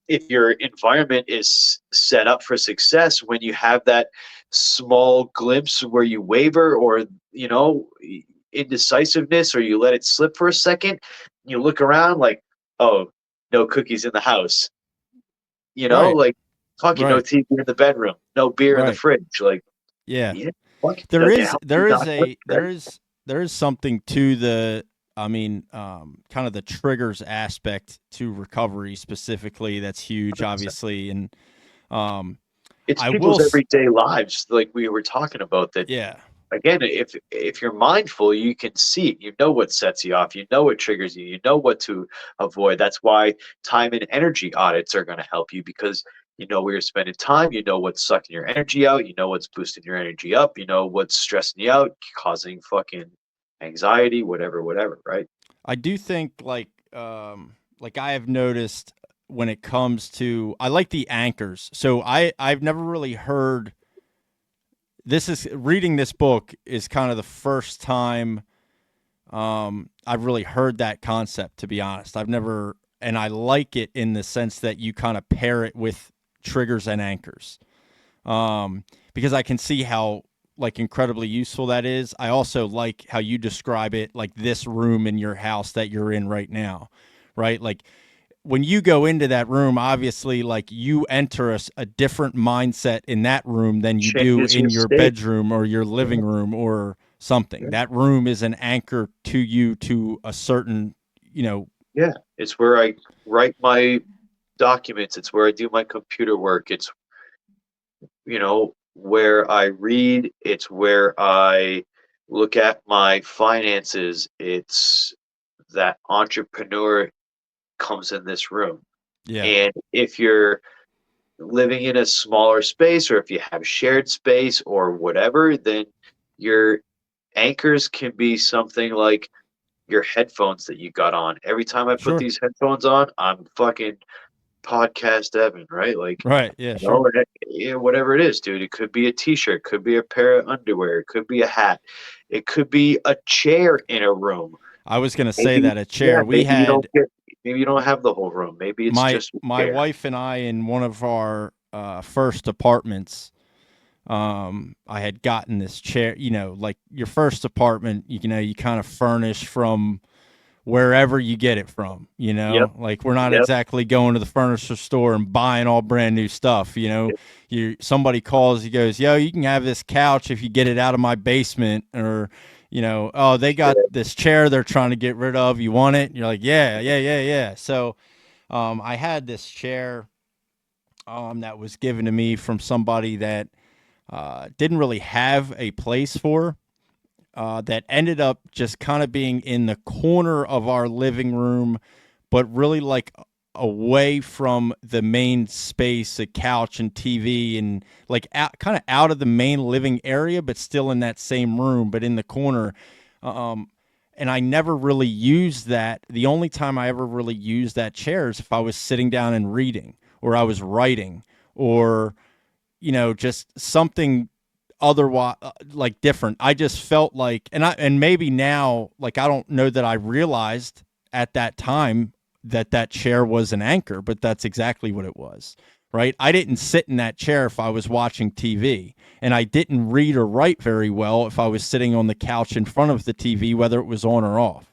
if your environment is set up for success, when you have that small glimpse where you waver, or indecisiveness, or you let it slip for a second, you look around like, oh, no cookies in the house, Right. like, fucking no Right. TV in the bedroom, no beer in the Right. fridge, like, Yeah. yeah, fuck, There that can is help you not work, right? there is something to the I mean, kind of the triggers aspect to recovery specifically that's huge, 100%. obviously, and um, It's I will, people's everyday lives, like we were talking about, that, yeah, again, if you're mindful, you can see it. You know what sets you off. You know what triggers you. You know what to avoid. That's why time and energy audits are going to help you, because you know where you're spending time. You know what's sucking your energy out. You know what's boosting your energy up. You know what's stressing you out, causing fucking anxiety, whatever. Right? I do think like I have noticed when it comes to I like the anchors. So I've never really heard this is reading this book is kind of the first time I've really heard that concept, to be honest. I've never, and I like it in the sense that you kind of pair it with triggers and anchors, because I can see how like incredibly useful that is. I also like how you describe it, like this room in your house that you're in right now, right? Like when you go into that room, obviously, like you enter a different mindset in that room than you do Changes your in your state. bedroom or your Yeah, living room or something. yeah, That room is an anchor to you to a certain, yeah. It's where I write my documents. It's where I do my computer work. It's where I read, it's where I look at my finances. It's that entrepreneur comes in this room. yeah, And if you're living in a smaller space, or if you have shared space or whatever, then your anchors can be something like your headphones that you got on. Every time I put sure, these headphones on, I'm fucking podcast Evan, right? Like, Right. Yeah, you sure. know, yeah, whatever it is, dude. It could be a t-shirt, could be a pair of underwear, it could be a hat, it could be a chair in a room. I was going to say Maybe, that a yeah, chair. We had maybe you don't have the whole room. Maybe it's my just a my chair. wife and I in one of our first apartments. I had gotten this chair, like your first apartment, you kind of furnish from wherever you get it from, Yep, like we're not yep, exactly going to the furniture store and buying all brand new stuff. yep, Somebody calls, he goes, yo, you can have this couch if you get it out of my basement, or, oh, they got yeah, this chair they're trying to get rid of. You want it? And you're like, yeah, yeah, yeah, yeah. So, I had this chair, that was given to me from somebody that, didn't really have a place for, that ended up just kind of being in the corner of our living room, but really like away from the main space, a couch and TV, and like kind of out of the main living area, but still in that same room, but in the corner. And I never really used that. The only time I ever really used that chair is if I was sitting down and reading, or I was writing, or just something otherwise, like different. I just felt like, and maybe now, like I don't know that I realized at that time that that chair was an anchor, but that's exactly what it was. Right? I didn't sit in that chair if I was watching TV, and I didn't read or write very well if I was sitting on the couch in front of the TV, whether it was on or off.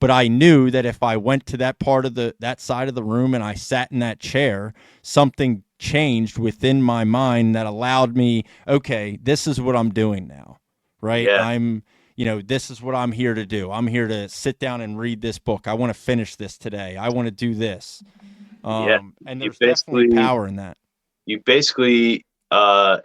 But I knew that if I went to that part of that side of the room and I sat in that chair, something changed within my mind that allowed me, okay, this is what I'm doing now. Right? yeah, This is what I'm here to do. I'm here to sit down and read this book. I want to finish this today. I want to do this. yeah. And You there's definitely basically, power in that. you basically, uh,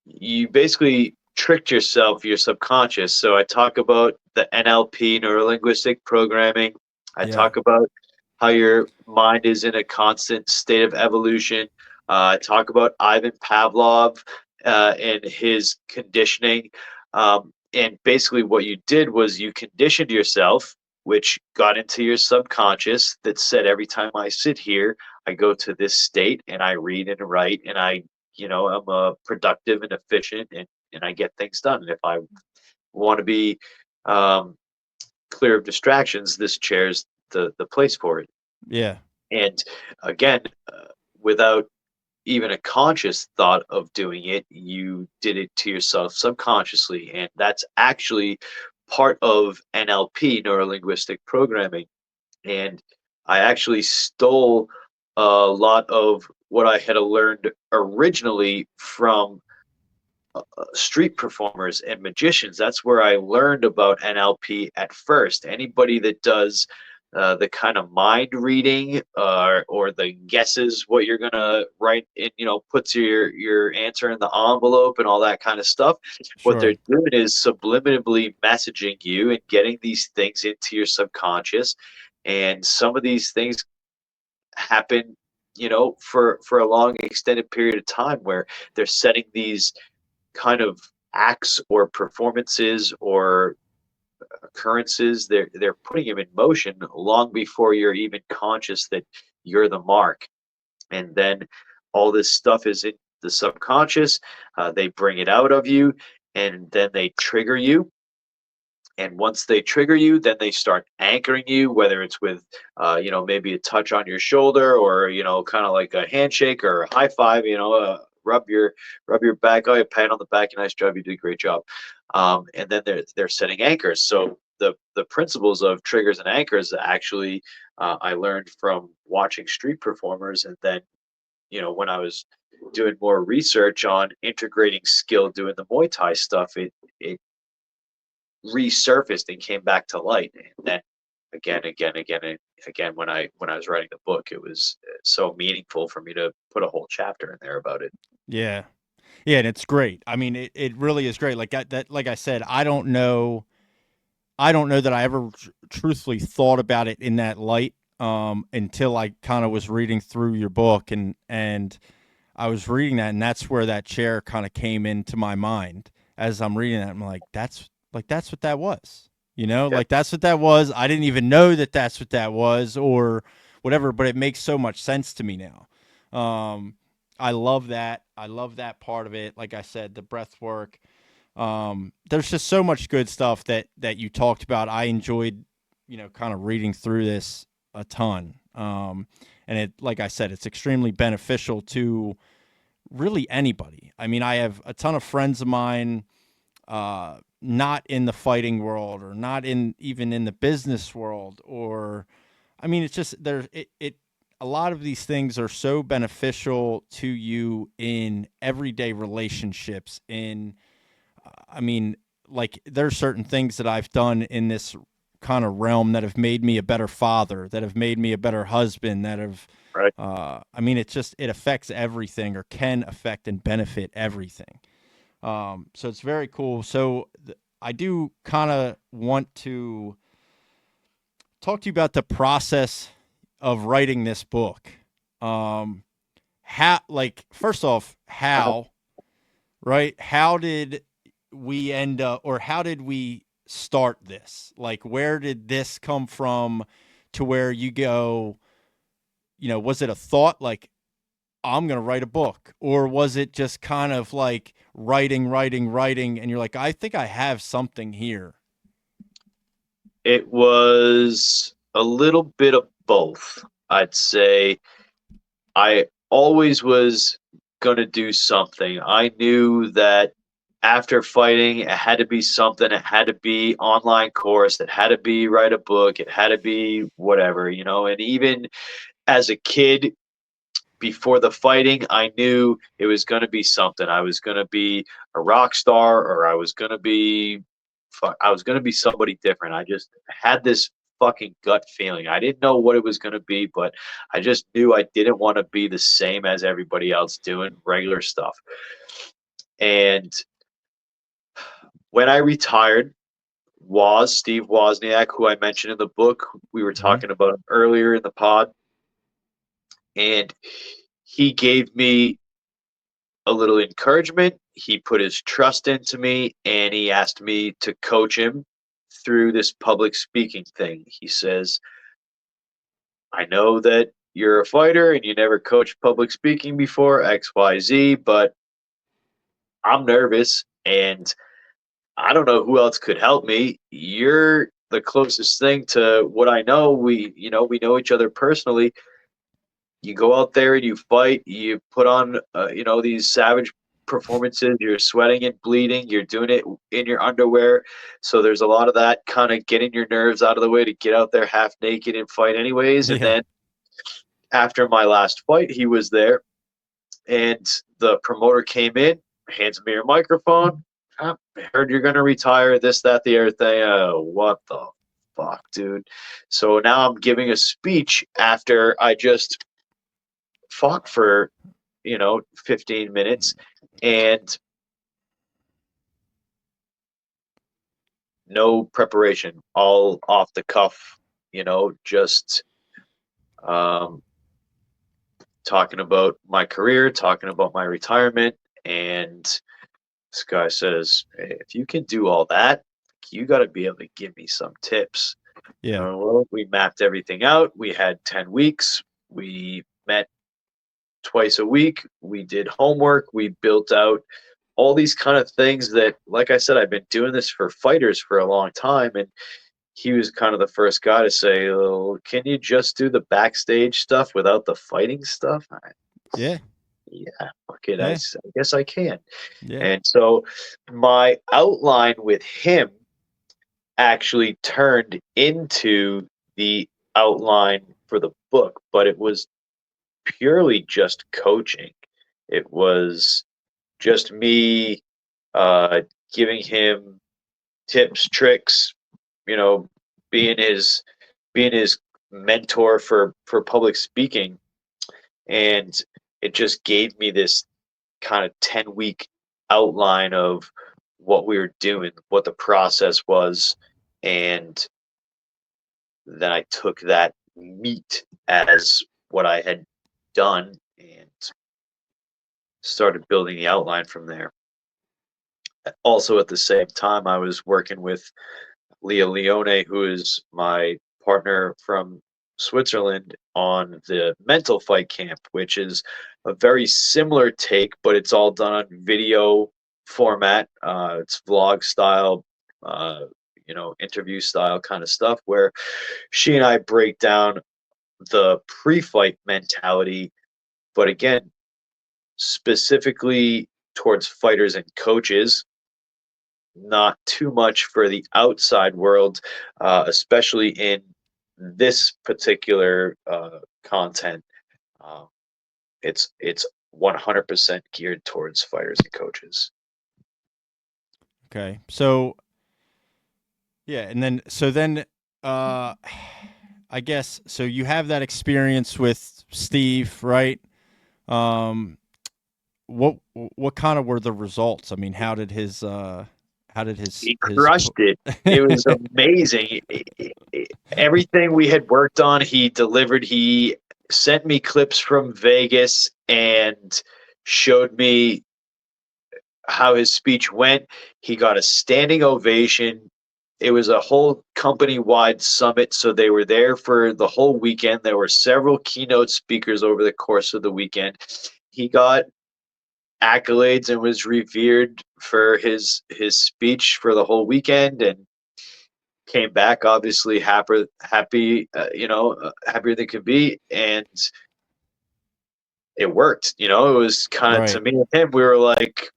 you basically tricked yourself, your subconscious. So I talk about the NLP, neuro linguistic programming. I Yeah. talk about how your mind is in a constant state of evolution. I talk about Ivan Pavlov and his conditioning. And basically, what you did was you conditioned yourself, which got into your subconscious that said, every time I sit here, I go to this state and I read and write and I'm productive and efficient, and I get things done. And if I want to be um, clear of distractions, this chair's the place for it. Yeah. And again, without even a conscious thought of doing it, you did it to yourself subconsciously, and that's actually part of NLP, neuro linguistic programming. And I actually stole a lot of what I had learned originally from street performers and magicians. That's where I learned about NLP at first. Anybody that does the kind of mind reading or the guesses what you're gonna write in, puts your answer in the envelope and all that kind of stuff. What Sure. they're doing is subliminally messaging you and getting these things into your subconscious. And some of these things happen, for a long extended period of time where they're setting these kind of acts or performances or occurrences. They're putting them in motion long before you're even conscious that you're the mark. And then all this stuff is in the subconscious. They bring it out of you, and then they trigger you. And once they trigger you, then they start anchoring you, whether it's with maybe a touch on your shoulder, or kind of like a handshake or a high five, rub your back, oh, a pat on the back, nice job, you did a great job. And then they're setting anchors. So the principles of triggers and anchors actually, I learned from watching street performers. And then when I was doing more research on integrating skill doing the Muay Thai stuff, it resurfaced and came back to light. And then again and again, when I was writing the book, it was so meaningful for me to put a whole chapter in there about it. Yeah. Yeah, and it's great. I mean, it really is great. Like I said, I don't know that I ever truthfully thought about it in that light, until I kind of was reading through your book, and I was reading that, and that's where that chair kind of came into my mind as I'm reading that. I'm like that's what that was. Yeah, Like that's what that was. I didn't even know that that's what that was, or whatever, but it makes so much sense to me now. I love that. I love that part of it. Like I said, the breath work. There's just so much good stuff that you talked about. I enjoyed, kind of reading through this a ton. And it, like I said, it's extremely beneficial to really anybody. I mean, I have a ton of friends of mine, not in the fighting world or not even in the business world, or, I mean, it's just a lot of these things are so beneficial to you in everyday relationships. I mean, like, there's certain things that I've done in this kind of realm that have made me a better father, that have made me a better husband, that have, Right. I mean, it affects everything, or can affect and benefit everything. So it's very cool. So I do kind of want to talk to you about the process of writing this book. First off, right? How did we end up, or how did we start this? Like, where did this come from to where you go, was it a thought like, I'm going to write a book? Or was it just kind of like writing, and you're like, I think I have something here? It was a little bit of both. I'd say I always was going to do something. I knew that after fighting, it had to be something. It had to be online course. It had to be write a book. It had to be whatever, And even as a kid, before the fighting, I knew it was going to be something. I was going to be a rock star, or I was going to be somebody different. I just had this fucking gut feeling. I didn't know what it was going to be, but I just knew I didn't want to be the same as everybody else doing regular stuff. And when I retired, Steve Wozniak, who I mentioned in the book, we were Mm-hmm. talking about him earlier in the pod, and he gave me a little encouragement. He put his trust into me, and he asked me to coach him through this public speaking thing. He says, I know that you're a fighter and you never coached public speaking before, XYZ, but I'm nervous and I don't know who else could help me. You're the closest thing to what I know. We know each other personally. You go out there and you fight, you put on, these savage performances, you're sweating and bleeding, you're doing it in your underwear. So there's a lot of that kind of getting your nerves out of the way to get out there half naked and fight anyways. And Yeah. then after my last fight, he was there and the promoter came in, hands me a microphone. I heard you're going to retire, this, that, the other thing. What the fuck, dude? So now I'm giving a speech after I just fought for 15 minutes and no preparation, all off the cuff, just um, talking about my career, talking about my retirement. And this guy says, hey, if you can do all that, you got to be able to give me some tips. Yeah. Well, we mapped everything out. We had 10 weeks. We met twice a week. We did homework. We built out all these kind of things that, like I said, I've been doing this for fighters for a long time. And he was kind of the first guy to say, oh, can you just do the backstage stuff without the fighting stuff? Yeah. Yeah, fuck it. Yeah. I guess I can. Yeah. And so my outline with him actually turned into the outline for the book, but it was purely just coaching. It was just me uh, giving him tips, tricks, you know, being his being his mentor for public speaking, and it just gave me this kind of 10-week outline of what we were doing, what the process was, and then I took that meat as what I had done and started building the outline from there. Also, at the same time, I was working with Leah Leone, who is my partner from Switzerland on the mental fight camp, which is a very similar take, but it's all done on video format. It's vlog style, interview style kind of stuff where she and I break down the pre-fight mentality, but again, specifically towards fighters and coaches, not too much for the outside world, especially in this particular content. Um, it's 100% geared towards fighters and coaches. Okay. So yeah, and then I guess so you have that experience with Steve, right? Um what kind of were the results? I mean, how did He his crushed it. It was amazing. Everything we had worked on, he delivered. He sent me clips from Vegas and showed me how his speech went. He got a standing ovation. It was a whole company-wide summit, so they were there for the whole weekend. There were several keynote speakers over the course of the weekend. He got accolades and was revered for his speech for the whole weekend, and came back obviously happier than could be, and it worked. It was kind of, to right. me and him, we were like,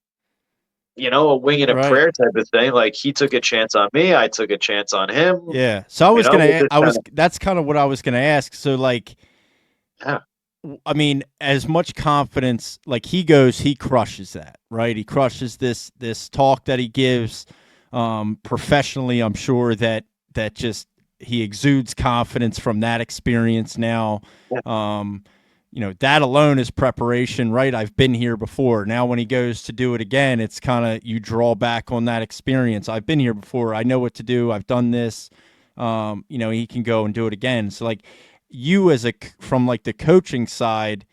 a wing and a Right. prayer type of thing. Like, he took a chance on me, I took a chance on him. Yeah. So I was It gonna just I kind was of, that's kind of what I was gonna ask. So like yeah, I mean, as much confidence, like he crushes that, right? He crushes this talk that he gives professionally. I'm sure that just he exudes confidence from that experience now. yeah, Um, that alone is preparation, right? I've been here before. Now, when he goes to do it again, it's kind of you draw back on that experience. I've been here before. I know what to do. I've done this. He can go and do it again. So, like, you from like the coaching side,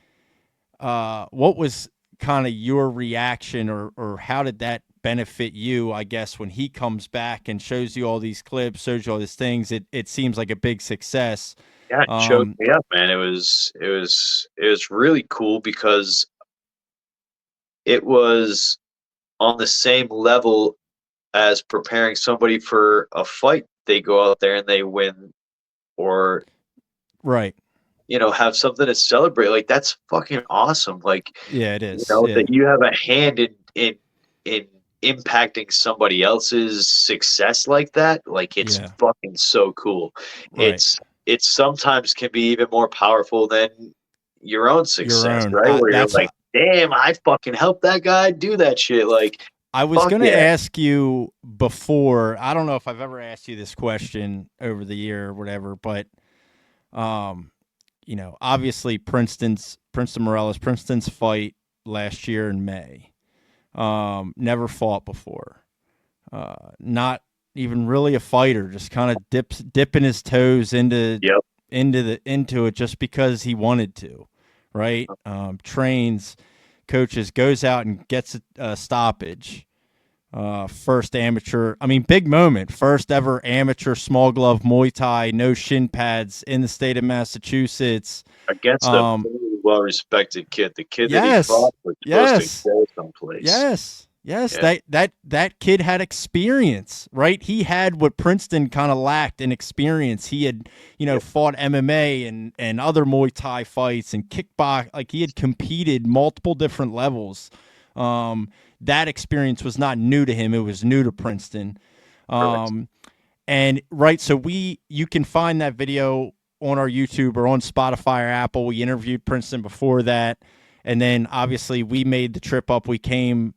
what was kind of your reaction, or how did that benefit you? I guess when he comes back and shows you all these clips, shows you all these things, it seems like a big success. yeah, it showed Um, me up, man. It was really cool because it was on the same level as preparing somebody for a fight. They go out there and they win, or right. have something to celebrate. Like, that's fucking awesome. Like, Yeah, it is. Yeah. that you have a hand in impacting somebody else's success like that. Like, it's Yeah. fucking so cool. Right. It's sometimes can be even more powerful than your own Your success, own. right? Where you're That's like, damn, I fucking helped that guy do that shit. Like, I was fuck going to yeah. ask you before. I don't know if I've ever asked you this question over the year or whatever, but um, obviously Princeton Morales, Princeton's fight last year in May. Never fought before. Not even really a fighter, just kind of dipping his toes Yep. into it just because he wanted to, right? Trains, coaches, goes out and gets a stoppage. First amateur, I mean, big moment. First ever amateur small glove Muay Thai, no shin pads in the state of Massachusetts. Against a Um, very well respected kid. The kid that he yes, fought was supposed to yes, go someplace. yes. Yeah. That kid had experience, right? He had what Princeton kind of lacked in experience. He had, fought MMA and other Muay Thai fights and kickbox. Like, he had competed multiple different levels. That experience was not new to him. It was new to Princeton. Correct. And right, so you can find that video on our YouTube or on Spotify or Apple. We interviewed Princeton before that, and then obviously we made the trip up. We came,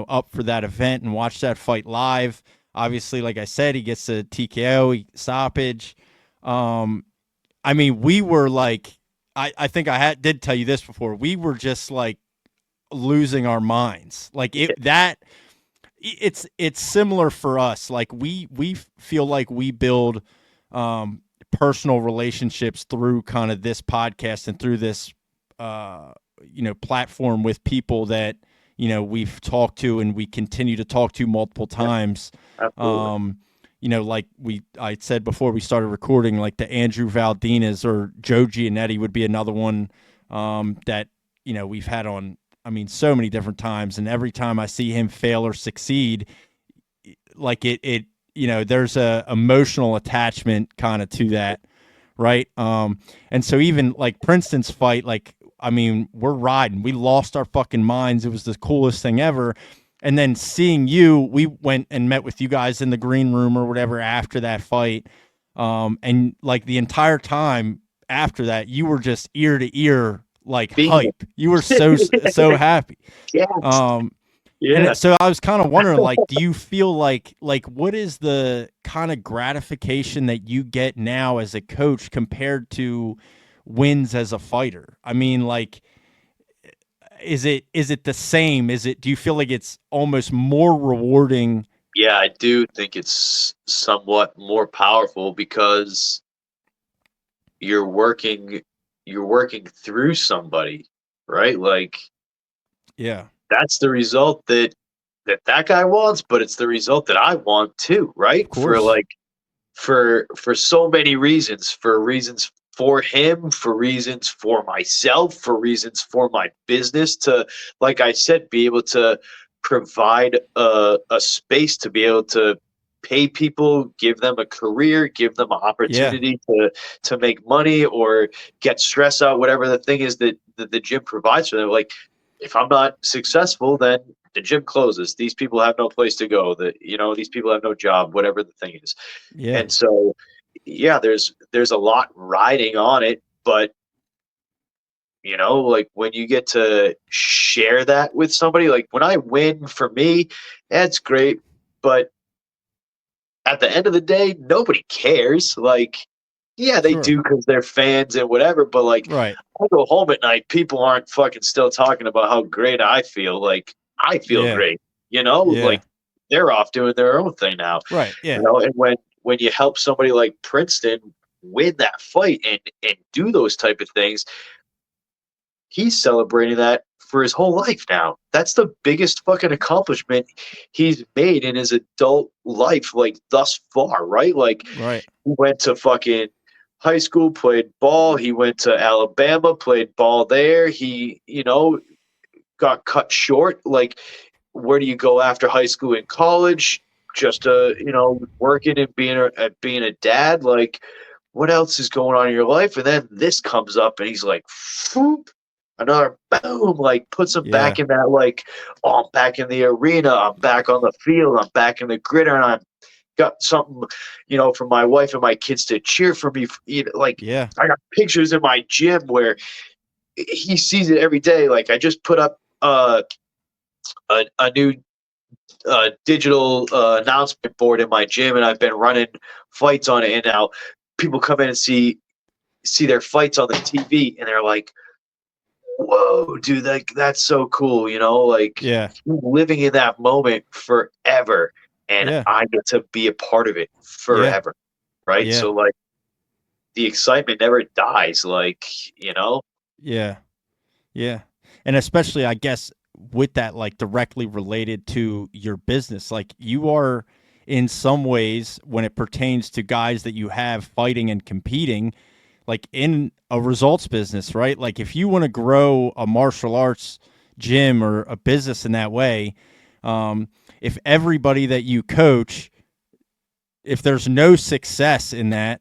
up for that event and watched that fight live. Obviously, like I said, he gets a TKO stoppage. I mean, we were like, I think did tell you this before. We were just like losing our minds. Like it's similar for us. Like we feel like we build personal relationships through kind of this podcast and through this platform with people that we've talked to and we continue to talk to multiple times. Absolutely. like I said before we started recording, like the Andrew Valdinas or Joe Giannetti would be another one that, we've had on, so many different times. And every time I see him fail or succeed, like there's a emotional attachment kind of to that. Right. And so even like Princeton's fight, like, we're riding, we lost our fucking minds. It was the coolest thing ever. And then seeing you, we went and met with you guys in the green room or whatever after that fight. And like the entire time after that, you were just ear to ear, like hype. You were so happy. Yeah. And so I was kind of wondering, like, do you feel like what is the kind of gratification that you get now as a coach compared to wins as a fighter? Like, is it the same? Do you feel like it's almost more rewarding? Yeah, I do think it's somewhat more powerful because you're working through somebody, right? Like, yeah, that's the result that guy wants, but it's the result that I want too, right? Of course. For so many reasons, for reasons for him, for reasons for myself, for reasons for my business, to, like I said, be able to provide a space to be able to pay people, give them a career, give them an Yeah, opportunity to make money or get stress out, whatever the thing is that the gym provides for them. Like, if I'm not successful, then the gym closes. These people have no place to go. These people have no job, whatever the thing is. yeah, And so, yeah, there's a lot riding on it, but like when you get to share that with somebody, like when I win, for me, that's great. But at the end of the day, nobody cares. Like, yeah, they sure, do because they're fans and whatever. But like, right, I go home at night, people aren't fucking still talking about how great I feel. Like, I feel yeah, great, yeah, like they're off doing their own thing now, right, yeah, And when you help somebody like Princeton win that fight and do those type of things, he's celebrating that for his whole life now. That's the biggest fucking accomplishment he's made in his adult life, like thus far, right? Like, right, he went to fucking high school, played ball. He went to Alabama, played ball there. He, got cut short. Like, where do you go after high school and college? Just working and being a dad. Like, what else is going on in your life? And then this comes up, and he's like, "Phoop," another boom, like puts him yeah, back in that, like, oh, I'm back in the arena. I'm back on the field. I'm back in the gridiron. I'm got something, for my wife and my kids to cheer for me. Like, yeah, I got pictures in my gym where he sees it every day. Like, I just put up a new digital announcement board in my gym, and I've been running fights on it. And now people come in and see their fights on the TV, and they're like, "Whoa, dude, that's so cool!" Like, yeah, living in that moment forever, and yeah, I get to be a part of it yeah, forever, right? yeah, So, like, the excitement never dies. Like, yeah, yeah. And especially, I guess, with that, like directly related to your business, like you are in some ways, when it pertains to guys that you have fighting and competing, like in a results business, right? Like if you want to grow a martial arts gym or a business in that way, if everybody that you coach, if there's no success in that,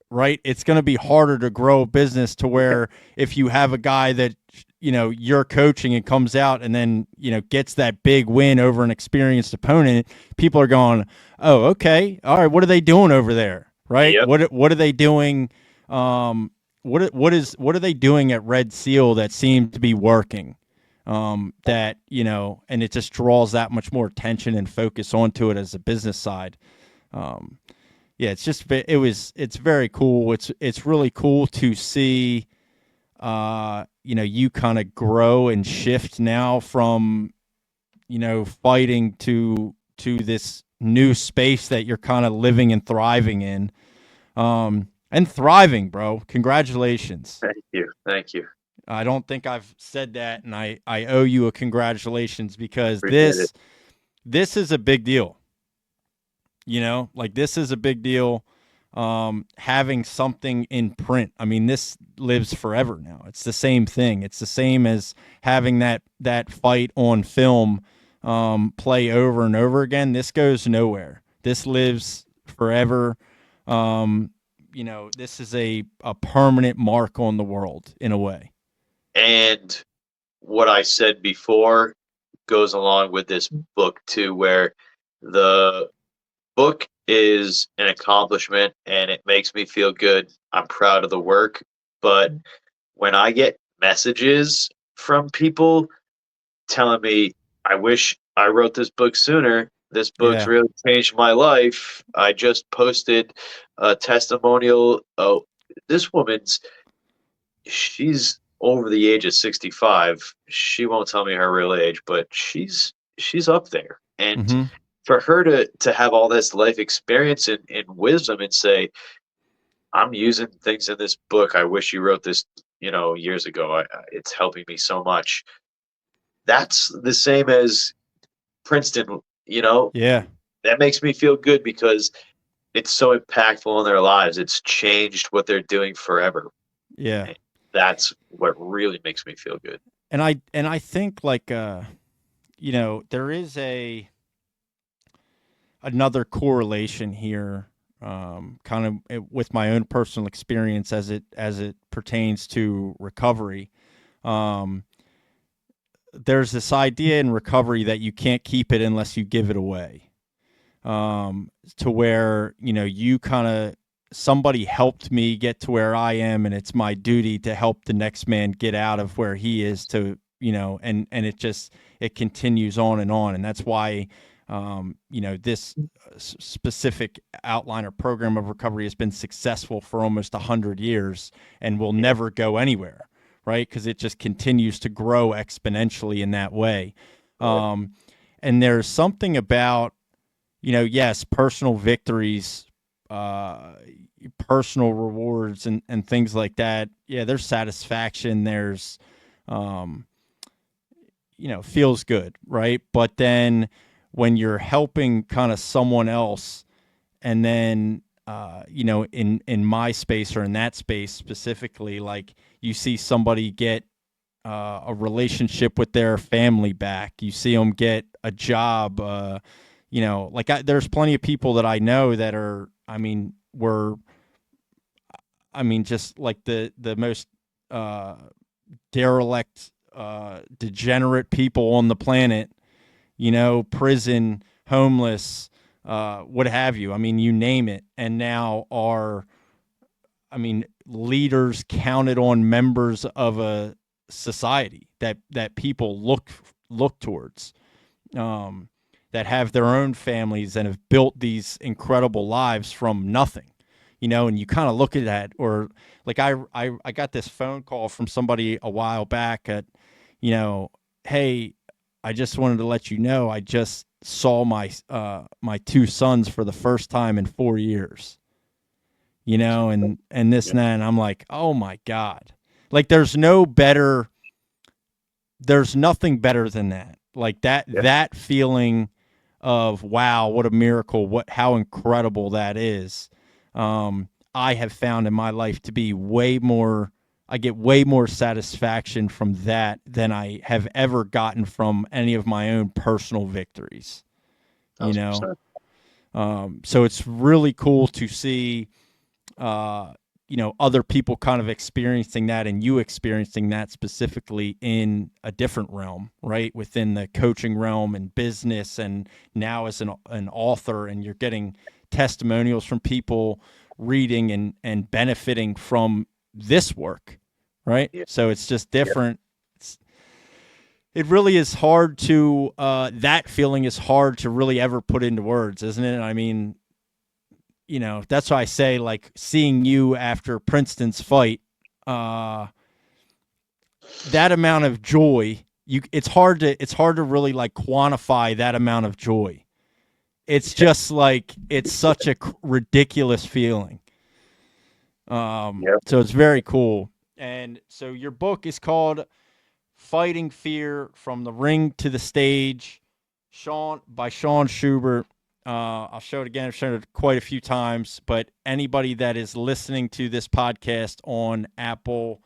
right, it's going to be harder to grow a business to where if you have a guy that you're coaching and comes out and then gets that big win over an experienced opponent, people are going, oh, okay, all right, what are they doing over there, right? Yep. What are they doing? What are they doing at Red Seal that seems to be working? That and it just draws that much more attention and focus onto it as a business side. Yeah, it's very cool. It's really cool to see, you kind of grow and shift now from, fighting to this new space that you're kind of living and thriving in. And thriving, bro. Congratulations. Thank you. I don't think I've said that, and I owe you a congratulations because Appreciate it. this is a big deal. You know, like this is a big deal. Having something in print. I mean, this lives forever now. It's the same thing. It's the same as having that fight on film play over and over again. This goes nowhere. This lives forever. You know, this is a permanent mark on the world in a way. And what I said before goes along with this book too, where the book is an accomplishment and it makes me feel good. I'm proud of the work. But when I get messages from people telling me, I wish I wrote this book sooner. This book's Yeah. really changed my life. I just posted a testimonial. Oh, this woman's, she's over the age of 65. She won't tell me her real age, but she's up there. And Mm-hmm. for her to have all this life experience and wisdom and say, I'm using things in this book. I wish you wrote this, years ago. It's helping me so much. That's the same as Princeton, Yeah. that makes me feel good because it's so impactful in their lives. It's changed what they're doing forever. Yeah. And that's what really makes me feel good. And I think like you know, there is another correlation here, kind of with my own personal experience as it pertains to recovery. Um, there's this idea in recovery that you can't keep it unless you give it away. To where, you know, you kind of, somebody helped me get to where I am, and it's my duty to help the next man get out of where he is, to, you know, and it continues on, and that's why, you know, this specific outline or program of recovery has been successful for almost 100 years and will never go anywhere, right? Because it just continues to grow exponentially in that way. And there's something about, you know, yes, personal victories, personal rewards, and things like that. Yeah, there's satisfaction. There's, you know, feels good, right? But then when you're helping kind of someone else, and then, you know, in my space or in that space specifically, like you see somebody get a relationship with their family back, you see them get a job. You know, like there's plenty of people that I know that are, I mean, just like the most derelict, degenerate people on the planet, you know, prison, homeless, what have you. I mean, you name it. And now are, I mean, leaders, counted on members of a society that people look towards, that have their own families and have built these incredible lives from nothing, you know. And you kind of look at that, or like I got this phone call from somebody a while back at, you know, hey, I just wanted to let you know I just saw my two sons for the first time in 4 years, you know, and this and that. And I'm like, oh my God. Like there's nothing better than that. Like that feeling of, wow, what a miracle, how incredible that is. I have found in my life to be I get way more satisfaction from that than I have ever gotten from any of my own personal victories, you know? 1,000%. So it's really cool to see, you know, other people kind of experiencing that, and you experiencing that specifically in a different realm, right? Within the coaching realm and business, and now as an author, and you're getting testimonials from people reading and benefiting from this work, right? Yeah. So it's just different. It really is hard to, that feeling is hard to really ever put into words, isn't it? I mean, you know, that's why I say, like, seeing you after Princeton's fight, that amount of joy, it's hard to really like quantify that amount of joy. It's just like, it's such a ridiculous feeling. So it's very cool. And so your book is called Fighting Fear from the Ring to the Stage, by Shaun Shubert. I'll show it again. I've shown it quite a few times, but anybody that is listening to this podcast on Apple,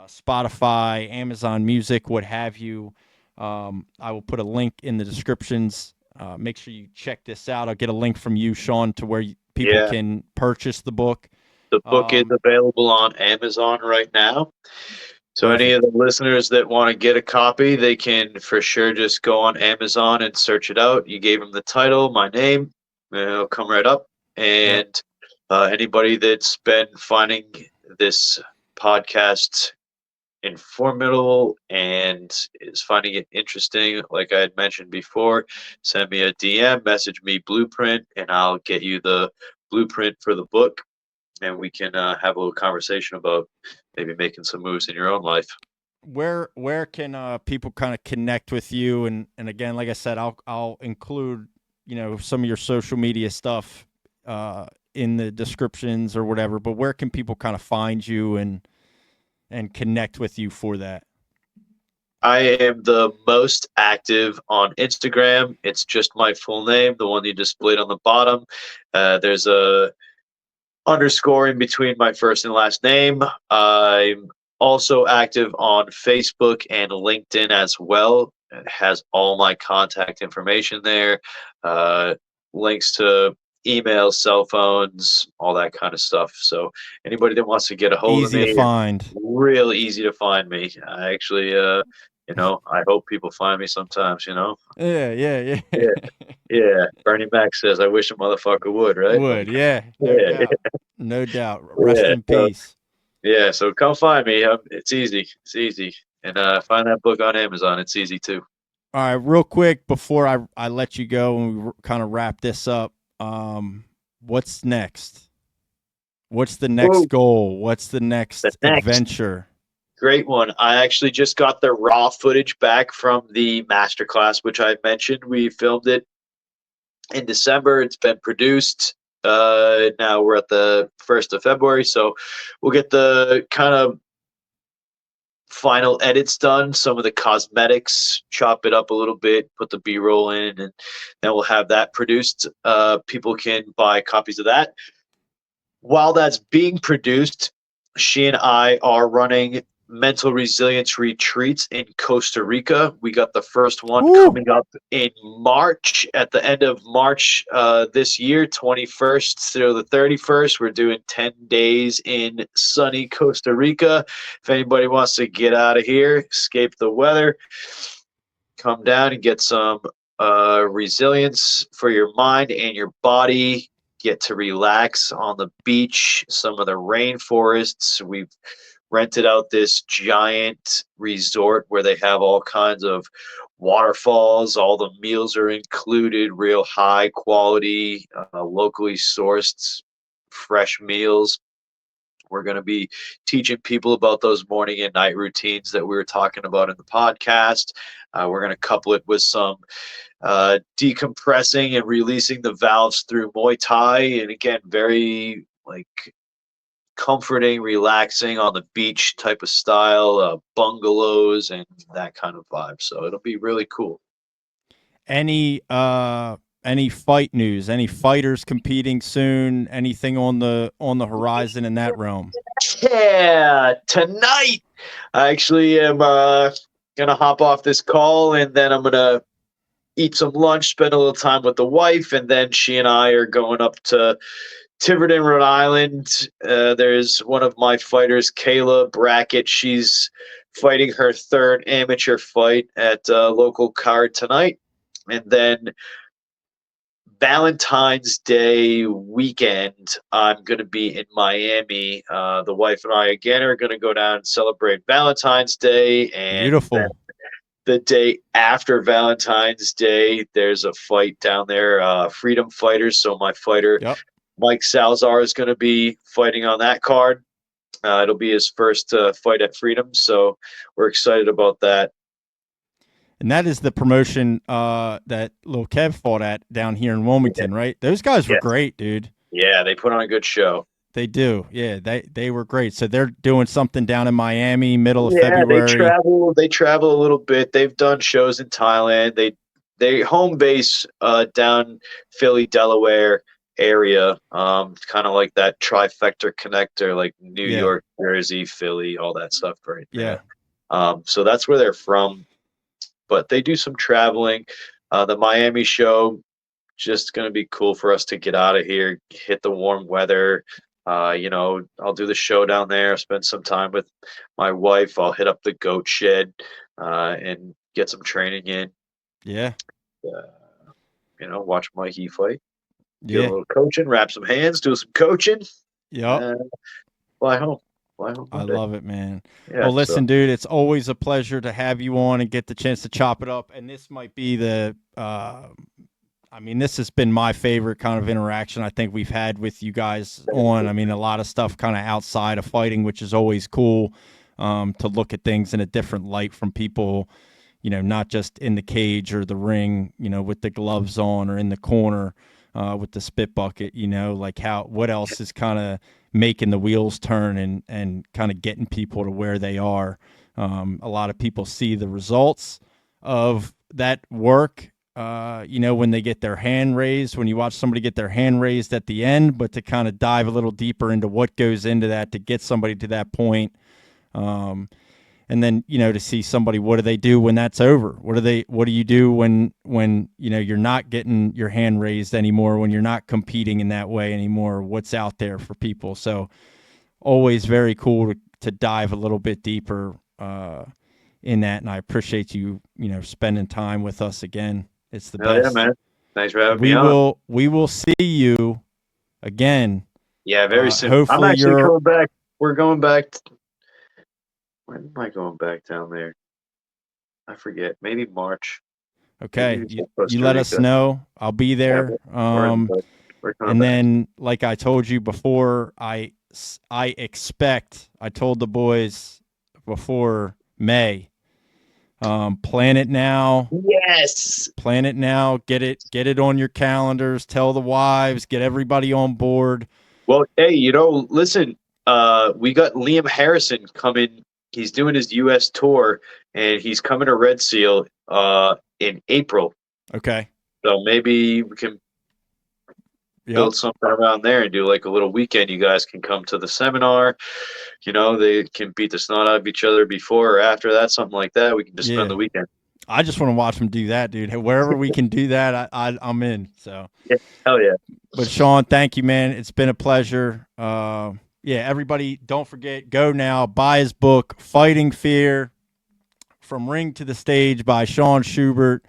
Spotify, Amazon Music, what have you, I will put a link in the descriptions. Make sure you check this out. I'll get a link from you, Shaun, to where people Yeah. can purchase the book. The book is available on Amazon right now. So any of the listeners that want to get a copy, they can for sure just go on Amazon and search it out. You gave them the title, my name, and it'll come right up. And anybody that's been finding this podcast informative and is finding it interesting, like I had mentioned before, send me a DM, message me Blueprint, and I'll get you the blueprint for the book. And we can have a little conversation about maybe making some moves in your own life. Where can people kind of connect with you? And again, like I said, I'll include some of your social media stuff in the descriptions or whatever. But where can people kind of find you and connect with you for that? I am the most active on Instagram. It's just my full name, the one you displayed on the bottom. There's a underscore in between my first and last name. I'm also active on Facebook and LinkedIn as well. It has all my contact information there, links to emails, cell phones, all that kind of stuff. So anybody that wants to get a hold of me, easy to find. real easy to find me. I actually, I hope people find me sometimes. Yeah. Yeah. Bernie Mac says, "I wish a motherfucker would." Right? Would, yeah. No doubt. Rest in peace. Yeah, so come find me. It's easy. It's easy. And find that book on Amazon. It's easy too. All right, real quick before I let you go and we kind of wrap this up, what's next? What's the next goal? What's the next adventure? Great one. I actually just got the raw footage back from the masterclass, which I mentioned. We filmed it in December. It's been produced. Now we're at the 1st of February, so we'll get the kind of final edits done, some of the cosmetics, chop it up a little bit, put the B-roll in, and then we'll have that produced. People can buy copies of that. While that's being produced, she and I are running mental resilience retreats in Costa Rica. We got the first one coming up in March, at the end of March this year, 21st through the 31st. We're doing 10 days in sunny Costa Rica. If anybody wants to get out of here, escape the weather, come down and get some resilience for your mind and your body. Get to relax on the beach, some of the rainforests. We've rented out this giant resort where they have all kinds of waterfalls. All the meals are included, real high quality, locally sourced, fresh meals. We're going to be teaching people about those morning and night routines that we were talking about in the podcast. We're going to couple it with some decompressing and releasing the valves through Muay Thai. And again, very comforting, relaxing on the beach type of style, bungalows and that kind of vibe. So it'll be really cool. Any fight news? Any fighters competing soon? Anything on the horizon in that realm? Yeah, tonight I actually am gonna hop off this call and then I'm gonna eat some lunch, spend a little time with the wife, and then she and I are going up to Tiverton, Rhode Island. There's one of my fighters, Kayla Brackett. She's fighting her third amateur fight at a local card tonight. And then Valentine's Day weekend, I'm going to be in Miami. The wife and I, again, are going to go down and celebrate Valentine's Day. And beautiful. The day after Valentine's Day, there's a fight down there, Freedom Fighters. So my fighter, Mike Salazar, is going to be fighting on that card. It'll be his first fight at Freedom, so we're excited about that. And that is the promotion that Lil Kev fought at down here in Wilmington, right? Those guys were great, dude. Yeah, they put on a good show. They do. Yeah, they were great. So they're doing something down in Miami, middle of February. They travel a little bit. They've done shows in Thailand. They they home base down Philly, Delaware area, kind of like that trifecta connector, like New Yeah. York, Jersey, Philly, all that stuff right Yeah. there. So that's where they're from, but they do some traveling. The Miami show just going to be cool for us to get out of here, hit the warm weather. I'll do the show down there, spend some time with my wife. I'll hit up the goat shed and get some training in. Yeah. Watch Mikey fight, get a Yeah. little coaching, wrap some hands, do some coaching, Yep. and fly home. Fly home I Monday. love it, man. Yeah, Well, listen, dude, it's always a pleasure to have you on and get the chance to chop it up. And this might be this has been my favorite kind of interaction I think we've had with you guys on. I mean, a lot of stuff kind of outside of fighting, which is always cool to look at things in a different light from people, not just in the cage or the ring, with the gloves on or in the corner with the spit bucket, like what else is kind of making the wheels turn and kind of getting people to where they are. A lot of people see the results of that work, when they get their hand raised, when you watch somebody get their hand raised at the end, but to kind of dive a little deeper into what goes into that to get somebody to that point. And then, to see somebody, what do they do when that's over? What do you do when you're not getting your hand raised anymore, when you're not competing in that way anymore? What's out there for people? So always very cool to dive a little bit deeper in that. And I appreciate you, spending time with us again. It's the Hell best. yeah, man. Thanks for having me on. We will see you again. Yeah, very soon. Hopefully I'm actually you're going back. We're going back. When am I going back down there? I forget. Maybe March. okay. Maybe You Costa let us Rica. know. I'll be Yeah, there. we're coming And back. then, like I told you before, I told the boys before May, plan it now. Yes. Plan it now. Get it on your calendars. Tell the wives. Get everybody on board. Well, hey, listen, we got Liam Harrison coming. He's doing his U.S. tour, and he's coming to Red Seal in April. Okay. So maybe we can build something around there and do like a little weekend. You guys can come to the seminar. They can beat the snot out of each other before or after that, something like that. We can just spend the weekend. I just want to watch them do that, dude. Wherever we can do that, I'm in. So, yeah, hell yeah. But Shaun, thank you, man. It's been a pleasure. Everybody, don't forget, go now, buy his book, Fighting Fear, From Ring to the Stage by Shaun Shubert.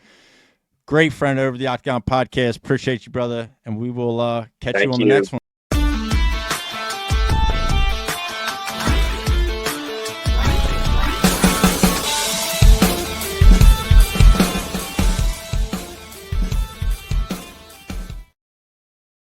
Great friend over the Octagon Podcast. Appreciate you, brother. And we will catch you on the next one.